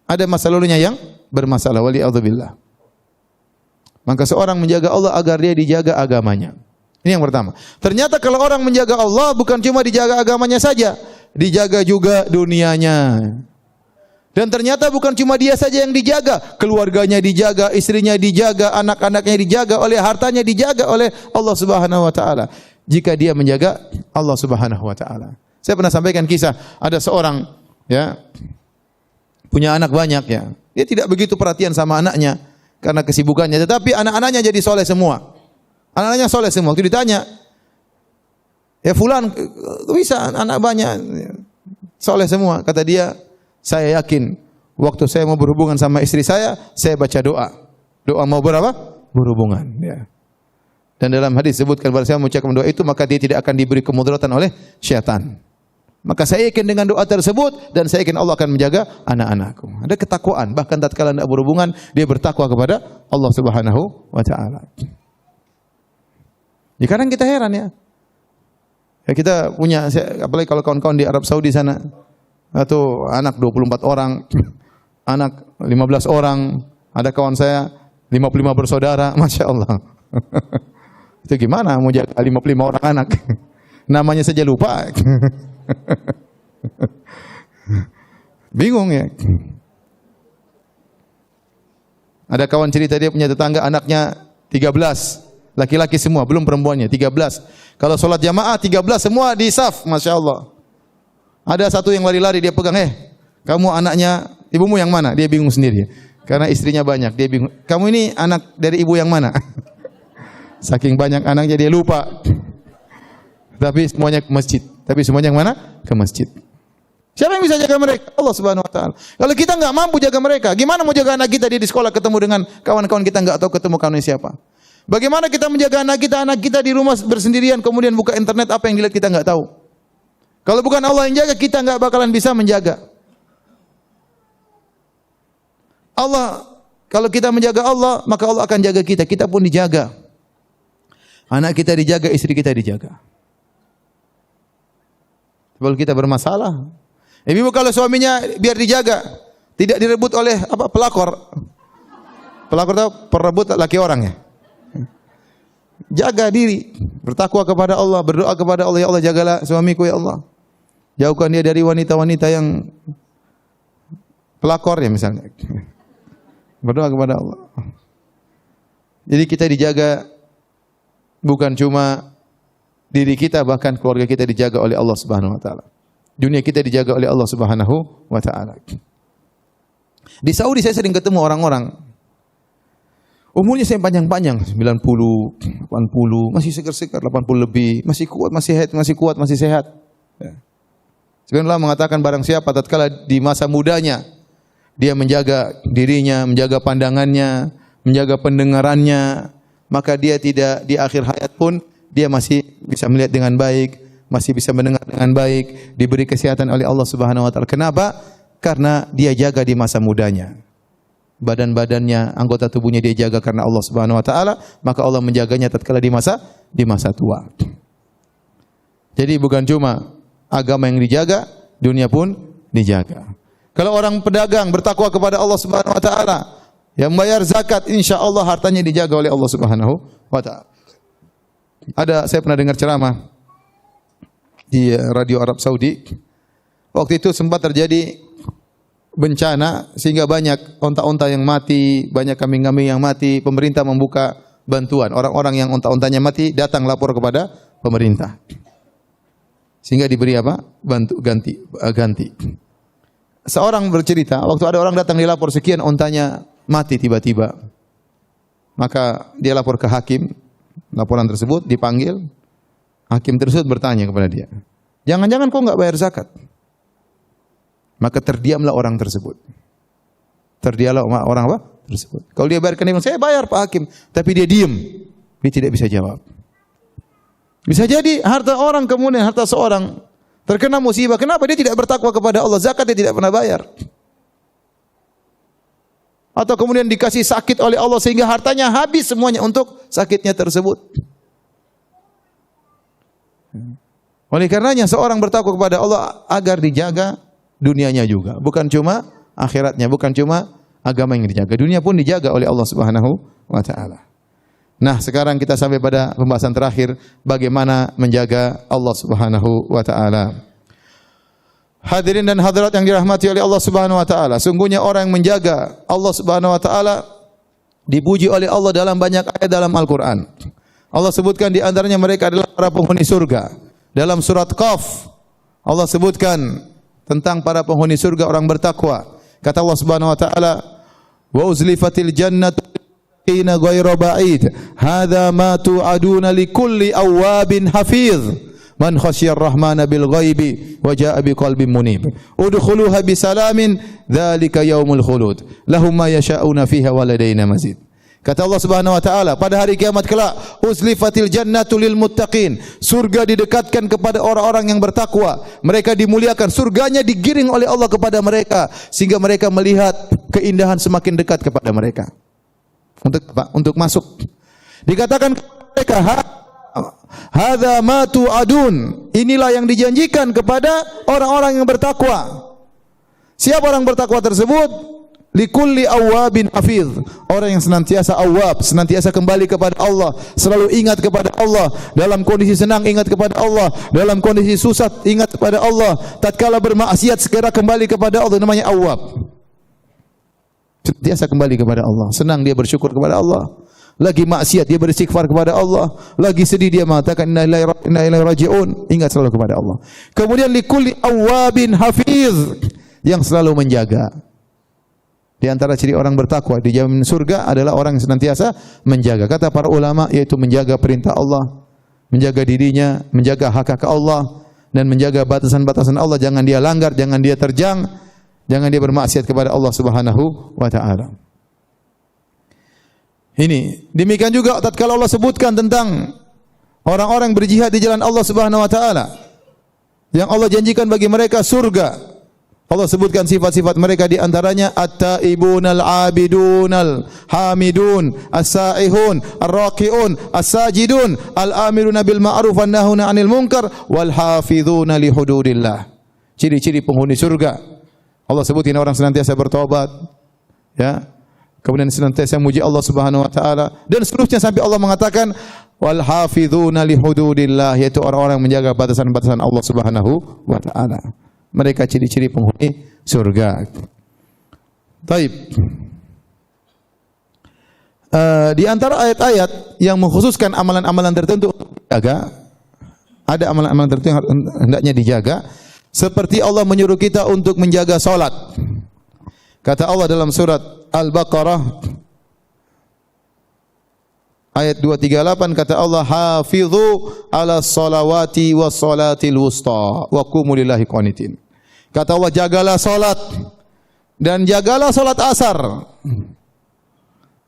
Ada masa lalunya yang bermasalah. Wali'adzubillah. Maka seorang menjaga Allah agar dia dijaga agamanya. Ini yang pertama. Ternyata kalau orang menjaga Allah bukan cuma dijaga agamanya saja, dijaga juga dunianya. Dan ternyata bukan cuma dia saja yang dijaga, keluarganya dijaga, istrinya dijaga, anak-anaknya dijaga, oleh hartanya dijaga oleh Allah Subhanahu wa taala. Jika dia menjaga Allah Subhanahu wa taala. Saya pernah sampaikan kisah, ada seorang ya punya anak banyak ya. Dia tidak begitu perhatian sama anaknya karena kesibukannya, tetapi anak-anaknya jadi soleh semua. Anak-anaknya soleh semua. Waktu ditanya, ya fulan, bisa anak banyak, soleh semua. Kata dia, saya yakin, waktu saya mau berhubungan sama istri saya baca doa. Doa mau berapa? Berhubungan. Ya. Dan dalam hadis disebutkan, barang siapa mengucapkan doa itu, maka dia tidak akan diberi kemudaratan oleh syaitan. Maka saya yakin dengan doa tersebut, dan saya yakin Allah akan menjaga anak-anakku. Ada ketakwaan, bahkan tatkala tidak berhubungan, dia bertakwa kepada Allah Subhanahu wa taala. Ya kadang kita heran ya. Ya kita punya, apalagi kalau kawan-kawan di Arab Saudi sana, atau anak 24 orang, anak 15 orang, ada kawan saya 55 bersaudara, Masya Allah. Itu gimana mau jaga 55 orang anak? Namanya saja lupa. Bingung ya. Ada kawan cerita dia punya tetangga anaknya 13. Laki-laki semua, belum perempuannya, 13. Kalau sholat jamaah 13 semua di saf, Masya Allah. Ada satu yang lari-lari, dia pegang, kamu anaknya ibumu yang mana? Dia bingung sendiri. Karena istrinya banyak, dia bingung. Kamu ini anak dari ibu yang mana? Saking banyak anaknya dia lupa. Tapi semuanya ke masjid. Tapi semuanya yang mana? Ke masjid. Siapa yang bisa jaga mereka? Allah Subhanahu wa taala. Kalau kita enggak mampu jaga mereka, gimana mau jaga anak kita, dia di sekolah ketemu dengan kawan-kawan kita enggak tahu ketemu kawannya siapa? Bagaimana kita menjaga anak kita di rumah bersendirian, kemudian buka internet, apa yang dilihat kita enggak tahu. Kalau bukan Allah yang jaga, kita enggak bakalan bisa menjaga. Allah, kalau kita menjaga Allah, maka Allah akan jaga kita. Kita pun dijaga. Anak kita dijaga, istri kita dijaga. Kalau kita bermasalah, ibu kalau suaminya biar dijaga, tidak direbut oleh pelakor. Pelakor itu perebut laki orang ya. Jaga diri, bertakwa kepada Allah, berdoa kepada Allah, ya Allah jagalah suamiku ya Allah. Jauhkan dia dari wanita-wanita yang pelakor ya misalnya. Berdoa kepada Allah. Jadi kita dijaga bukan cuma diri kita, bahkan keluarga kita dijaga oleh Allah Subhanahu wa taala. Dunia kita dijaga oleh Allah Subhanahu wa taala. Di Saudi saya sering ketemu orang-orang umurnya saya panjang-panjang, 90, 80, masih segar-segar, 80 lebih, masih kuat, masih sehat. Ya. Sebenarnya Allah mengatakan barang siapa tatkala di masa mudanya dia menjaga dirinya, menjaga pandangannya, menjaga pendengarannya, maka dia tidak di akhir hayat pun dia masih bisa melihat dengan baik, masih bisa mendengar dengan baik, diberi kesehatan oleh Allah Subhanahu wa taala. Kenapa? Karena dia jaga di masa mudanya. Badan-badannya, anggota tubuhnya dia jaga karena Allah Subhanahu wa taala, maka Allah menjaganya tatkala di masa tua. Jadi bukan cuma agama yang dijaga, dunia pun dijaga. Kalau orang pedagang bertakwa kepada Allah Subhanahu wa taala, yang membayar zakat, insyaallah hartanya dijaga oleh Allah Subhanahu wa taala. Saya pernah dengar ceramah di radio Arab Saudi. Waktu itu sempat terjadi bencana sehingga banyak onta-onta yang mati, banyak kambing-kambing yang mati. Pemerintah membuka bantuan. Orang-orang yang onta-ontanya mati datang lapor kepada pemerintah. Sehingga diberi ganti. Seorang bercerita, waktu ada orang datang dilapor sekian ontanya mati tiba-tiba. Maka dia lapor ke hakim, laporan tersebut, dipanggil, hakim tersebut bertanya kepada dia, jangan-jangan kau enggak bayar zakat? Maka terdiamlah orang tersebut. Terdiamlah orang apa? Tersebut. Kalau dia bayarkan, dia bilang, saya bayar Pak Hakim. Tapi dia diam. Dia tidak bisa jawab. Bisa jadi harta orang kemudian, harta seorang terkena musibah. Kenapa dia tidak bertakwa kepada Allah? Zakat dia tidak pernah bayar. Atau kemudian dikasih sakit oleh Allah sehingga hartanya habis semuanya untuk sakitnya tersebut. Oleh karenanya seorang bertakwa kepada Allah agar dijaga dunianya juga, bukan cuma akhiratnya, bukan cuma agama yang dijaga, dunia pun dijaga oleh Allah Subhanahu wa taala. Nah, sekarang kita sampai pada pembahasan terakhir, bagaimana menjaga Allah Subhanahu wa taala. Hadirin dan hadirat yang dirahmati oleh Allah Subhanahu wa taala, sungguhnya orang yang menjaga Allah Subhanahu wa taala dipuji oleh Allah dalam banyak ayat dalam Al-Qur'an. Allah sebutkan di antaranya mereka adalah para penghuni surga. Dalam surat Qaf Allah sebutkan tentang para penghuni surga orang bertakwa. Kata Allah Subhanahu wa taala, "Wa uzlifatil jannatu lil ghairu ba'id. Hadza ma tu'aduna likulli awwabin hafiz. Man khasyiyar rahmana bil ghaibi wa jaa'a biqalbin munib. Udkhuluha bisalamin, dzalika yaumul khulud. Lahum ma yasha'una fiha wa ladaina mazid." Kata Allah Subhanahu wa taala, pada hari kiamat kelak, uzlifatil jannatu lil muttaqin. Surga didekatkan kepada orang-orang yang bertakwa. Mereka dimuliakan, surganya digiring oleh Allah kepada mereka sehingga mereka melihat keindahan semakin dekat kepada mereka. Untuk masuk. Dikatakan kepada mereka, hadza ma tu'adun. Inilah yang dijanjikan kepada orang-orang yang bertakwa. Siapa orang bertakwa tersebut? Likulli awwabin hafiz. Orang yang senantiasa awwab, senantiasa kembali kepada Allah, selalu ingat kepada Allah, dalam kondisi senang ingat kepada Allah, dalam kondisi susah ingat kepada Allah, tatkala bermaksiat segera kembali kepada Allah, namanya awwab. Senantiasa kembali kepada Allah, senang dia bersyukur kepada Allah. Lagi maksiat dia beristighfar kepada Allah, lagi sedih dia mengatakan inna ilaihi raji'un, ingat selalu kepada Allah. Kemudian likulli awwabin hafiz, yang selalu menjaga. Di antara ciri orang bertakwa di jamin surga adalah orang yang senantiasa menjaga. Kata para ulama, yaitu menjaga perintah Allah, menjaga dirinya, menjaga hak-hak Allah, dan menjaga batasan-batasan Allah. Jangan dia langgar, jangan dia terjang, jangan dia bermaksiat kepada Allah Subhanahu wa taala. Ini demikian juga tatkala Allah sebutkan tentang orang-orang berjihad di jalan Allah Subhanahu wa taala, yang Allah janjikan bagi mereka surga. Allah sebutkan sifat-sifat mereka, di antaranya at-taibunal abidunal hamidun as-saihun ar-raqiun as-sajidun al-amiruna bil ma'ruf wan nahuna 'anil munkar wal hafizuna li hududillah. Ciri-ciri penghuni surga. Allah sebutin orang senantiasa bertobat, ya. Kemudian senantiasa muji Allah Subhanahu wa taala, dan seterusnya sampai Allah mengatakan wal hafizuna li hududillah, yaitu orang-orang yang menjaga batasan-batasan Allah Subhanahu wa taala. Mereka ciri-ciri penghuni surga. Taib. Di antara ayat-ayat yang mengkhususkan amalan-amalan tertentu untuk dijaga, ada amalan-amalan tertentu yang hendaknya dijaga, seperti Allah menyuruh kita untuk menjaga salat. Kata Allah dalam surat Al-Baqarah ayat 238, kata Allah, hafizu ala salawati was salatil wusta wa qumu lillahi qanitin. Kata Allah, jagalah salat dan jagalah salat asar.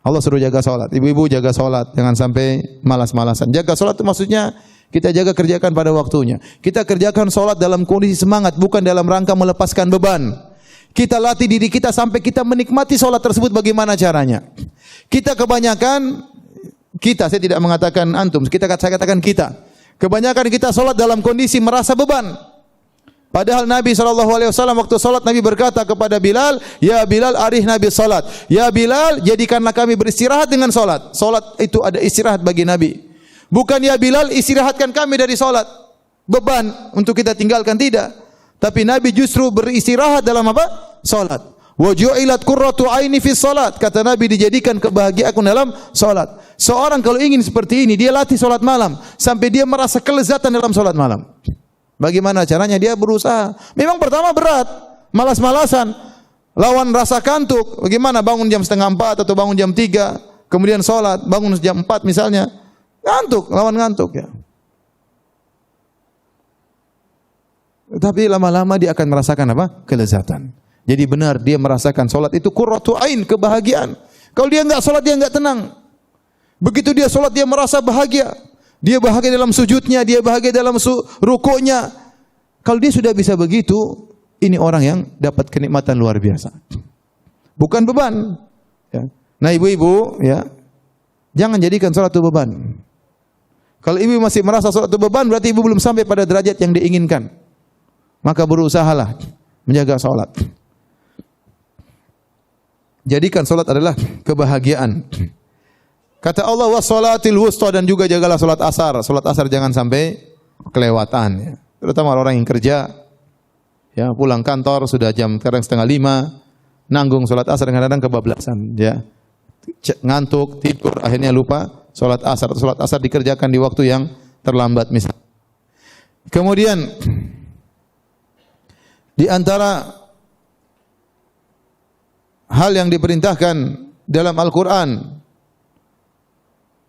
Allah suruh jaga salat. Ibu-ibu jaga salat, jangan sampai malas-malasan. Jaga salat itu maksudnya kita jaga, kerjakan pada waktunya. Kita kerjakan salat dalam kondisi semangat, bukan dalam rangka melepaskan beban. Kita latih diri kita sampai kita menikmati salat tersebut. Bagaimana caranya? Kita kebanyakan, saya tidak mengatakan antum, saya katakan kita. Kebanyakan kita salat dalam kondisi merasa beban. Padahal Nabi SAW waktu salat, Nabi berkata kepada Bilal, ya Bilal arihna bis salat. Ya Bilal, jadikanlah kami beristirahat dengan salat. Salat itu ada istirahat bagi Nabi. Bukan ya Bilal, istirahatkan kami dari salat. Beban untuk kita tinggalkan, tidak. Tapi Nabi justru beristirahat dalam apa? Salat. Wa ju'ilat qurratu aini fis salat. Kata Nabi, dijadikan kebahagiaanku dalam salat. Seorang kalau ingin seperti ini, dia latih salat malam sampai dia merasa kelezatan dalam salat malam. Bagaimana caranya? Dia berusaha. Memang pertama berat, malas-malasan, lawan rasa kantuk. Bagaimana bangun jam 3:30 atau bangun jam 3, kemudian salat, bangun jam 4 misalnya. Ngantuk, lawan ngantuk ya. Tapi lama-lama dia akan merasakan apa? Kelezatan. Jadi benar dia merasakan salat itu qurratu ain, kebahagiaan. Kalau dia enggak salat dia enggak tenang. Begitu dia salat dia merasa bahagia. Dia bahagia dalam sujudnya, dia bahagia dalam rukuknya. Kalau dia sudah bisa begitu, ini orang yang dapat kenikmatan luar biasa. Bukan beban. Ya. Nah ibu-ibu, ya, jangan jadikan salat itu beban. Kalau ibu masih merasa salat itu beban, berarti ibu belum sampai pada derajat yang diinginkan. Maka berusahalah menjaga salat. Jadikan salat adalah kebahagiaan. Kata Allah wassalatil wusta, dan juga jagalah salat asar. Salat asar jangan sampai kelewatan ya. Terutama orang yang kerja ya, pulang kantor sudah jam sekarang 4:30, nanggung salat asar kadang-kadang kebablasan ya. Ngantuk, tidur, akhirnya lupa salat asar. Salat asar dikerjakan di waktu yang terlambat misalnya. Kemudian di antara hal yang diperintahkan dalam Al-Quran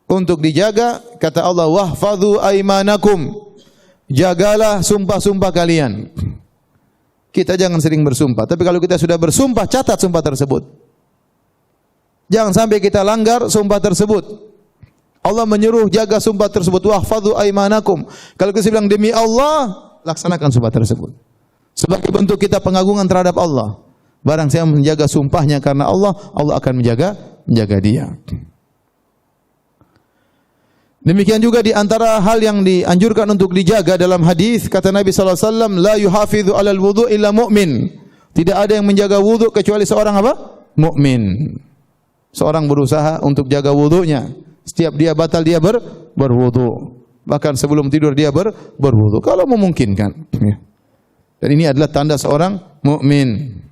untuk dijaga, kata Allah, wahfadhu aimanakum, jagalah sumpah-sumpah kalian. Kita jangan sering bersumpah, tapi kalau kita sudah bersumpah, catat sumpah tersebut. Jangan sampai kita langgar sumpah tersebut. Allah menyuruh jaga sumpah tersebut, wahfadhu aimanakum. Kalau kita bilang demi Allah, laksanakan sumpah tersebut. Sebagai bentuk kita pengagungan terhadap Allah. Barang siapa menjaga sumpahnya karena Allah, Allah akan menjaga dia. Demikian juga di antara hal yang dianjurkan untuk dijaga dalam hadis, kata Nabi sallallahu alaihi wasallam, la yuhafidhu 'alal wudu' illa mu'min. Tidak ada yang menjaga wudu kecuali seorang apa? Mukmin. Seorang berusaha untuk jaga wudunya. Setiap dia batal dia berwudu. Bahkan sebelum tidur dia berwudu kalau memungkinkan. Dan ini adalah tanda seorang mukmin.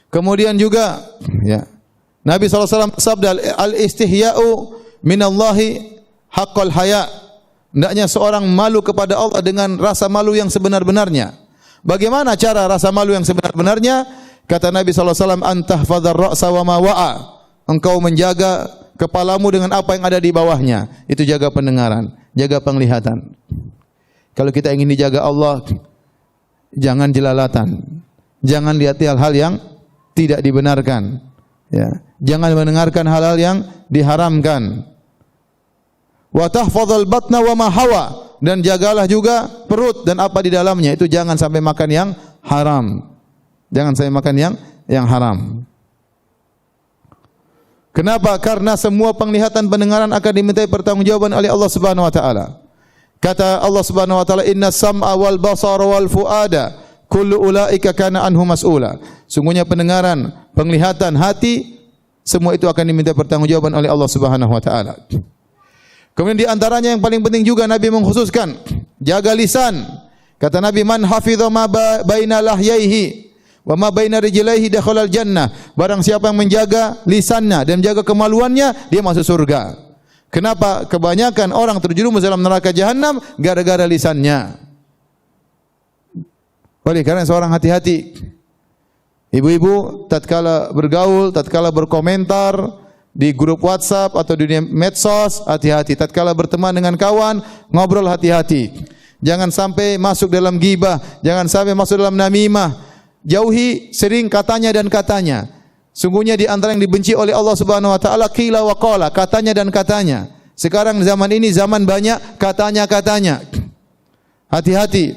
Kemudian juga ya, Nabi SAW bersabda, al-istihya'u minallahi haqqal haya. Hendaknya seorang malu kepada Allah dengan rasa malu yang sebenar-benarnya. Bagaimana cara rasa malu yang sebenar-benarnya? Kata Nabi SAW, antahfadzar ra'sa wa ma wa'a. Engkau menjaga kepalamu dengan apa yang ada di bawahnya. Itu jaga pendengaran, jaga penglihatan. Kalau kita ingin dijaga Allah, jangan jelalatan. Jangan lihat hal-hal yang tidak dibenarkan. Ya. Jangan mendengarkan hal-hal yang diharamkan. Wa tahfadzal batna wa ma hawa, dan jagalah juga perut dan apa di dalamnya. Itu jangan sampai makan yang haram. Jangan sampai makan yang haram. Kenapa? Karena semua penglihatan pendengaran akan dimintai pertanggungjawaban oleh Allah Subhanahu wa taala. Kata Allah Subhanahu wa taala, inna sam'a wal basara wal fuada kullu ulaika kana anhu mas'ula. Sungguhnya pendengaran, penglihatan, hati, semua itu akan diminta pertanggungjawaban oleh Allah Subhanahu wa taala. Kemudian di antaranya yang paling penting juga Nabi mengkhususkan, jaga lisan. Kata Nabi, man hafidha ma baina lahyaihi wa ma baina rijlaihi dakhalal jannah. Barang siapa yang menjaga lisannya dan menjaga kemaluannya, dia masuk surga. Kenapa? Kebanyakan orang terjerumus dalam neraka jahanam gara-gara lisannya. Oleh karena seorang hati-hati. Ibu-ibu tatkala bergaul, tatkala berkomentar di grup WhatsApp atau di medsos, hati-hati. Tatkala berteman dengan kawan, ngobrol hati-hati. Jangan sampai masuk dalam ghibah, jangan sampai masuk dalam namimah. Jauhi sering katanya dan katanya. Sungguhnya di antara yang dibenci oleh Allah Subhanahu wa taala qila wa qala, katanya dan katanya. Sekarang zaman ini zaman banyak katanya-katanya. Hati-hati.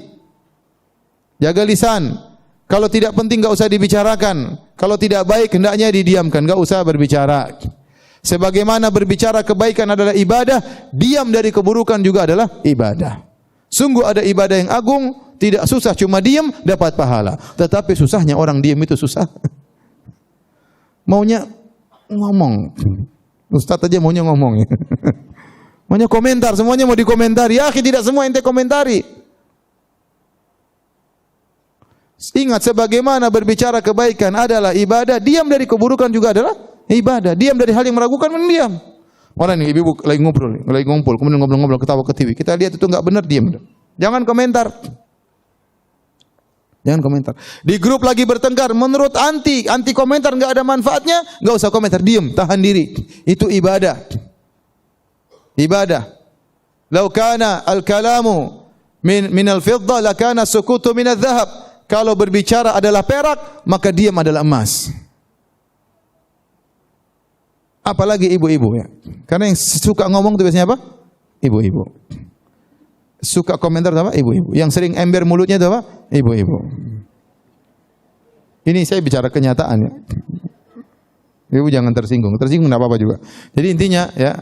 Jaga lisan. Kalau tidak penting enggak usah dibicarakan. Kalau tidak baik hendaknya didiamkan, enggak usah berbicara. Sebagaimana berbicara kebaikan adalah ibadah, diam dari keburukan juga adalah ibadah. Sungguh ada ibadah yang agung, tidak susah, cuma diam dapat pahala. Tetapi susahnya orang diam itu susah. Maunya ngomong. Ustaz aja maunya ngomong. Maunya komentar, semuanya mau dikomentari. Ya, tidak semua ente komentari. Ingat, sebagaimana berbicara kebaikan adalah ibadah, diam dari keburukan juga adalah ibadah. Diam dari hal yang meragukan, mendiam. Orang ini ibu lagi ngumpul, kemudian ngobrol-ngobrol, ketawa ke TV. Kita lihat itu enggak benar, diam. Jangan komentar. Jangan komentar. Di grup lagi bertengkar, menurut anti komentar enggak ada manfaatnya, enggak usah komentar, diam, tahan diri. Itu ibadah. ibadah. Lau kana al-kalamu min al-fiddah lakana sukutu min adh-dhahab. Kalau berbicara adalah perak, maka diam adalah emas. Apalagi ibu-ibu ya. Karena yang suka ngomong itu biasanya apa? Ibu-ibu. Suka komentar itu apa? Ibu-ibu. Yang sering ember mulutnya itu apa? Ibu-ibu. Ini saya bicara kenyataan ya. Ibu jangan tersinggung. Tersinggung enggak apa-apa juga. Jadi intinya ya,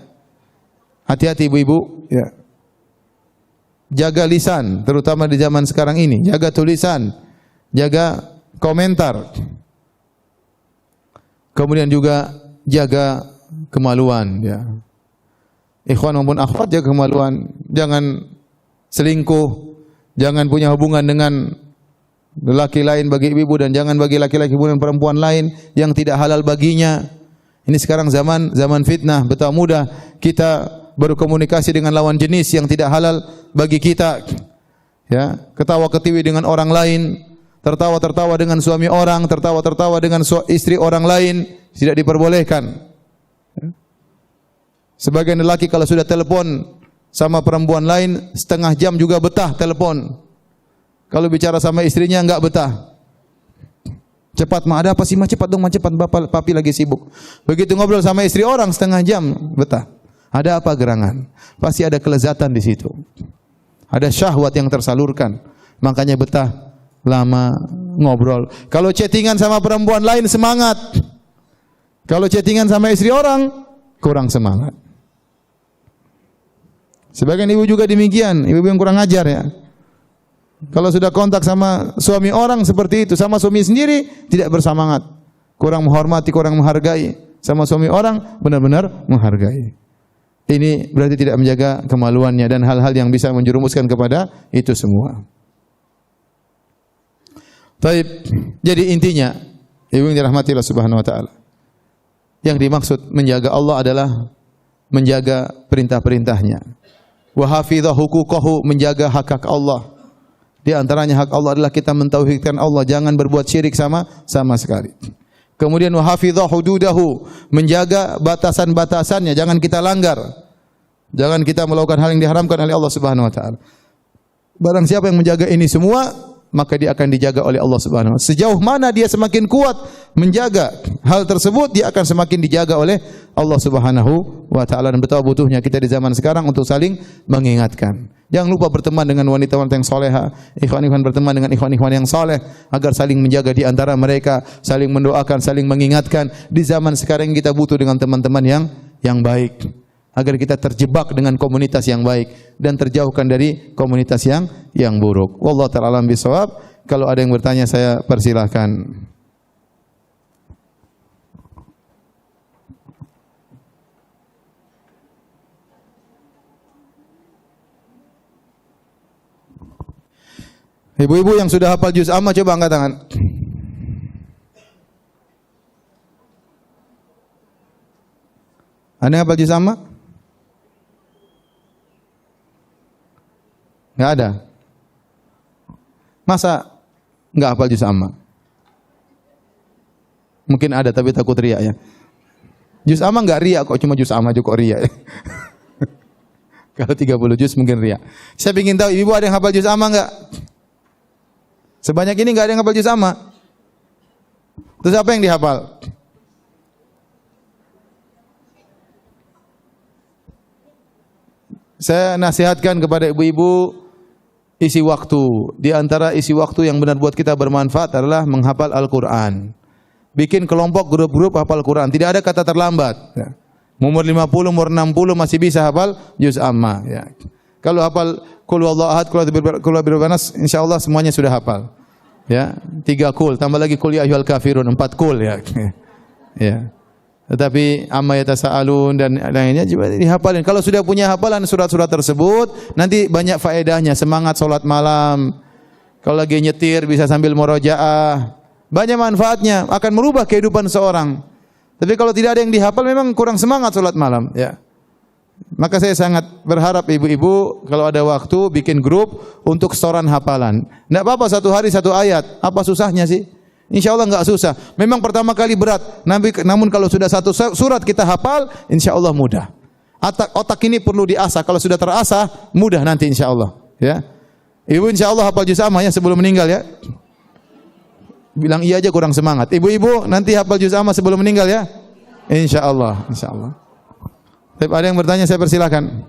hati-hati ibu-ibu ya. Jaga lisan, terutama di zaman sekarang ini. Jaga tulisan, jaga komentar. Kemudian juga jaga kemaluan ya. Ikhwan maupun akhwat jaga kemaluan. Jangan selingkuh, jangan punya hubungan dengan lelaki lain bagi ibu dan jangan bagi laki-laki hubungan perempuan lain yang tidak halal baginya. Ini sekarang zaman fitnah, betapa mudah kita berkomunikasi dengan lawan jenis yang tidak halal bagi kita. Ya, ketawa-ketiwi dengan orang lain, tertawa-tertawa dengan suami orang, tertawa-tertawa dengan istri orang lain, tidak diperbolehkan. Sebagian lelaki kalau sudah telepon sama perempuan lain setengah jam juga betah telepon. Kalau bicara sama istrinya enggak betah. Cepat mah, ada apa sih mah, cepat dong mah, cepat bapak papi lagi sibuk. Begitu ngobrol sama istri orang setengah jam betah. Ada apa gerangan? Pasti ada kelezatan di situ. Ada syahwat yang tersalurkan. Makanya betah lama ngobrol. Kalau chattingan sama perempuan lain semangat. Kalau chattingan sama istri orang kurang semangat. Sebagian ibu juga demikian, ibu yang kurang ajar ya. Kalau sudah kontak sama suami orang seperti itu, sama suami sendiri tidak bersemangat. Kurang menghormati, kurang menghargai. Sama suami orang benar-benar menghargai. Ini berarti tidak menjaga kemaluannya dan hal-hal yang bisa menjerumuskan kepada itu semua. Baik, jadi intinya ibu yang dirahmati Allah Subhanahu wa taala. Yang dimaksud menjaga Allah adalah menjaga perintah-perintahnya. Wa hafidha huquqahu, menjaga hak-hak Allah. Di antaranya hak Allah adalah kita mentauhidkan Allah, jangan berbuat syirik sama sekali. Kemudian wa hafidha hududahu, menjaga batasan-batasannya, jangan kita langgar. Jangan kita melakukan hal yang diharamkan oleh Allah Subhanahu wa taala. Barang siapa yang menjaga ini semua, maka dia akan dijaga oleh Allah Subhanahu wa taala. Sejauh mana dia semakin kuat menjaga hal tersebut, dia akan semakin dijaga oleh Allah Subhanahu wa taala. Dan betapa butuhnya kita di zaman sekarang untuk saling mengingatkan. Jangan lupa berteman dengan wanita-wanita yang soleha, ikhwan-ikhwan berteman dengan ikhwan-ikhwan yang soleh, agar saling menjaga di antara mereka, saling mendoakan, saling mengingatkan. Di zaman sekarang kita butuh dengan teman-teman yang baik, agar kita terjebak dengan komunitas yang baik dan terjauhkan dari komunitas yang buruk. Wallahu ta'ala alam bisawab. Kalau ada yang bertanya saya persilahkan. Ibu-ibu yang sudah hafal juz amma coba angkat tangan. Ada yang hafal juz amma? Enggak ada. Masa enggak hafal juz amma? Mungkin ada tapi takut riya ya. Juz amma enggak riya kok, cuma juz amma juga kok riya. Kalau 30 juz mungkin riya. Saya ingin tahu ibu ada yang hafal juz amma enggak? Sebanyak ini enggak ada yang hafal juz amma. Terus apa yang dihafal? Saya nasihatkan kepada ibu-ibu isi waktu. Di antara isi waktu yang benar buat kita bermanfaat adalah menghafal Al-Quran. Bikin kelompok grup-grup hafal Quran. Tidak ada kata terlambat. Ya. Umur 50, umur 60 masih bisa hafal juz amma. Ya. Kalau hafal Qul huwallahu ahad, Qul a'udzu birabbil nas, insyaallah semuanya sudah hafal. Ya, 3 kul, tambah lagi Qul ya ayyuhal kafirun, 4 kul ya. Ya. Tetapi amma yatasaalun dan lainnya juga dihafalin. Kalau sudah punya hafalan surat-surat tersebut, nanti banyak faedahnya, semangat salat malam. Kalau lagi nyetir bisa sambil murojaah. Banyak manfaatnya, akan merubah kehidupan seorang. Tapi kalau tidak ada yang dihafal memang kurang semangat salat malam, ya. Maka saya sangat berharap ibu-ibu kalau ada waktu bikin grup untuk setoran hafalan. Enggak apa-apa satu hari satu ayat. Apa susahnya sih? InsyaAllah enggak susah. Memang pertama kali berat. Namun kalau sudah satu surat kita hafal, InsyaAllah mudah. Otak ini perlu diasah. Kalau sudah terasah, mudah nanti insyaallah, ya. Ibu insyaallah hafal juz amma ya sebelum meninggal ya. Bilang iya aja kurang semangat. Ibu-ibu nanti hafal juz amma sebelum meninggal ya. Insyaallah, insyaallah. Tapi ada yang bertanya, saya persilakan.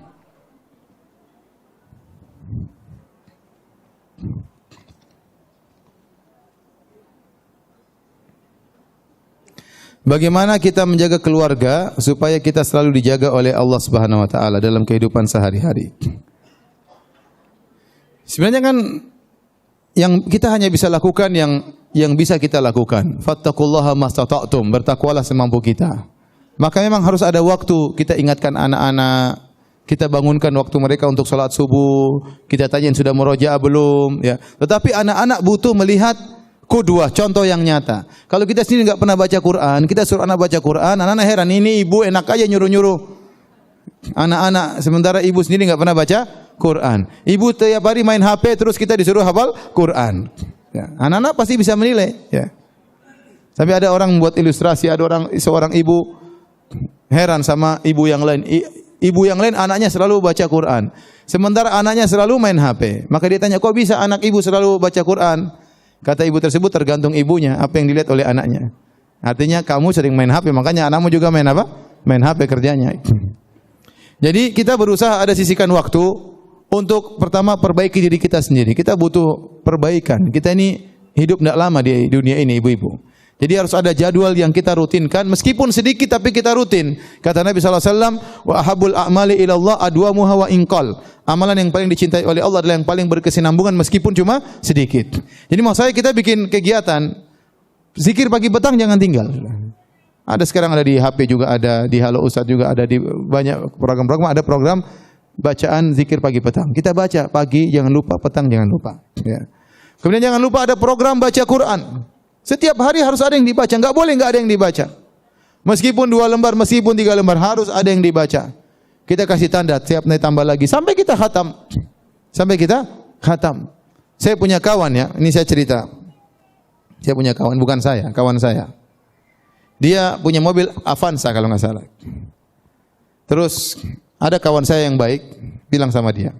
Bagaimana kita menjaga keluarga supaya kita selalu dijaga oleh Allah Subhanahu wa taala dalam kehidupan sehari-hari? Sebenarnya kan yang kita hanya bisa lakukan yang bisa kita lakukan. Fattaqullaha mastata'tum, bertakwalah semampu kita. Maka memang harus ada waktu kita ingatkan anak-anak, kita bangunkan waktu mereka untuk salat subuh, kita tanyain sudah murojaah belum, ya. Tetapi anak-anak butuh melihat qudwah, contoh yang nyata. Kalau kita sendiri enggak pernah baca Quran, kita suruh anak baca Quran, anak-anak heran, ini ibu enak aja nyuruh-nyuruh anak-anak, sementara ibu sendiri enggak pernah baca Quran. Ibu tiap hari main HP terus kita disuruh hafal Quran. Ya, anak-anak pasti bisa menilai, ya. Tapi ada orang membuat ilustrasi, ada seorang ibu heran sama ibu yang lain. Ibu yang lain anaknya selalu baca Quran, sementara anaknya selalu main HP. Maka dia tanya, kok bisa anak ibu selalu baca Quran? Kata ibu tersebut, tergantung ibunya, apa yang dilihat oleh anaknya. Artinya kamu sering main HP, makanya anakmu juga main apa? Main HP kerjanya. Jadi kita berusaha ada sisihkan waktu untuk pertama perbaiki diri kita sendiri. Kita butuh perbaikan. Kita ini hidup tidak lama di dunia ini, ibu-ibu. Jadi harus ada jadwal yang kita rutinkan, meskipun sedikit tapi kita rutin. Kata Nabi SAW, wa ahabul a'mali ilallah adwamuha wa inqal. Amalan yang paling dicintai oleh Allah adalah yang paling berkesinambungan meskipun cuma sedikit. Jadi maksud saya kita bikin kegiatan zikir pagi petang jangan tinggal. Ada sekarang ada di HP juga ada, di Halo Ustaz juga ada, di banyak program-program ada program bacaan zikir pagi petang. Kita baca pagi jangan lupa, petang jangan lupa. Ya. Kemudian jangan lupa ada program baca Quran. Setiap hari harus ada yang dibaca, enggak boleh enggak ada yang dibaca. Meskipun 2 lembar, meskipun 3 lembar harus ada yang dibaca. Kita kasih tanda, tiap naik tambah lagi sampai kita khatam. Sampai kita khatam. Saya punya kawan ya, ini saya cerita. Saya punya kawan, bukan saya, kawan saya. Dia punya mobil Avanza kalau enggak salah. Terus ada kawan saya yang baik bilang sama dia,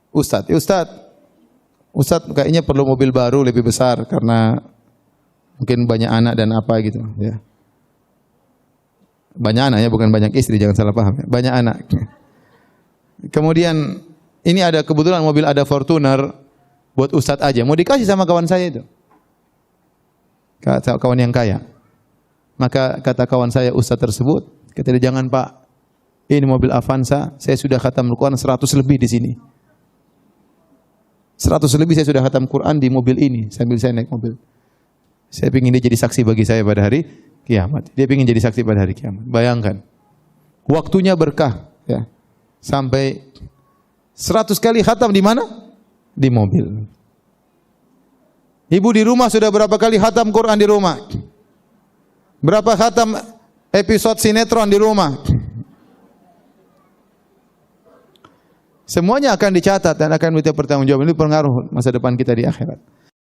Ustaz kayaknya perlu mobil baru lebih besar karena mungkin banyak anak dan apa gitu, ya. Banyak anak ya, bukan banyak istri, jangan salah paham ya. Banyak anak. Kemudian ini ada kebetulan mobil ada Fortuner buat Ustaz aja. Mau dikasih sama kawan saya itu. Kawan yang kaya. Maka kata kawan saya Ustaz tersebut, kata dia, jangan Pak. Ini mobil Avanza, saya sudah khatam Al-Quran 100 lebih di sini. 100 lebih saya sudah khatam Quran di mobil ini sambil saya naik mobil. Saya ingin dia jadi saksi bagi saya pada hari kiamat. Dia ingin jadi saksi pada hari kiamat. Bayangkan. Waktunya berkah, ya. Sampai 100 kali khatam di mana? Di mobil. Ibu di rumah sudah berapa kali khatam Quran di rumah? Berapa khatam episode sinetron di rumah? Semuanya akan dicatat dan akan minta pertanggungjawaban. Ini pengaruh masa depan kita di akhirat.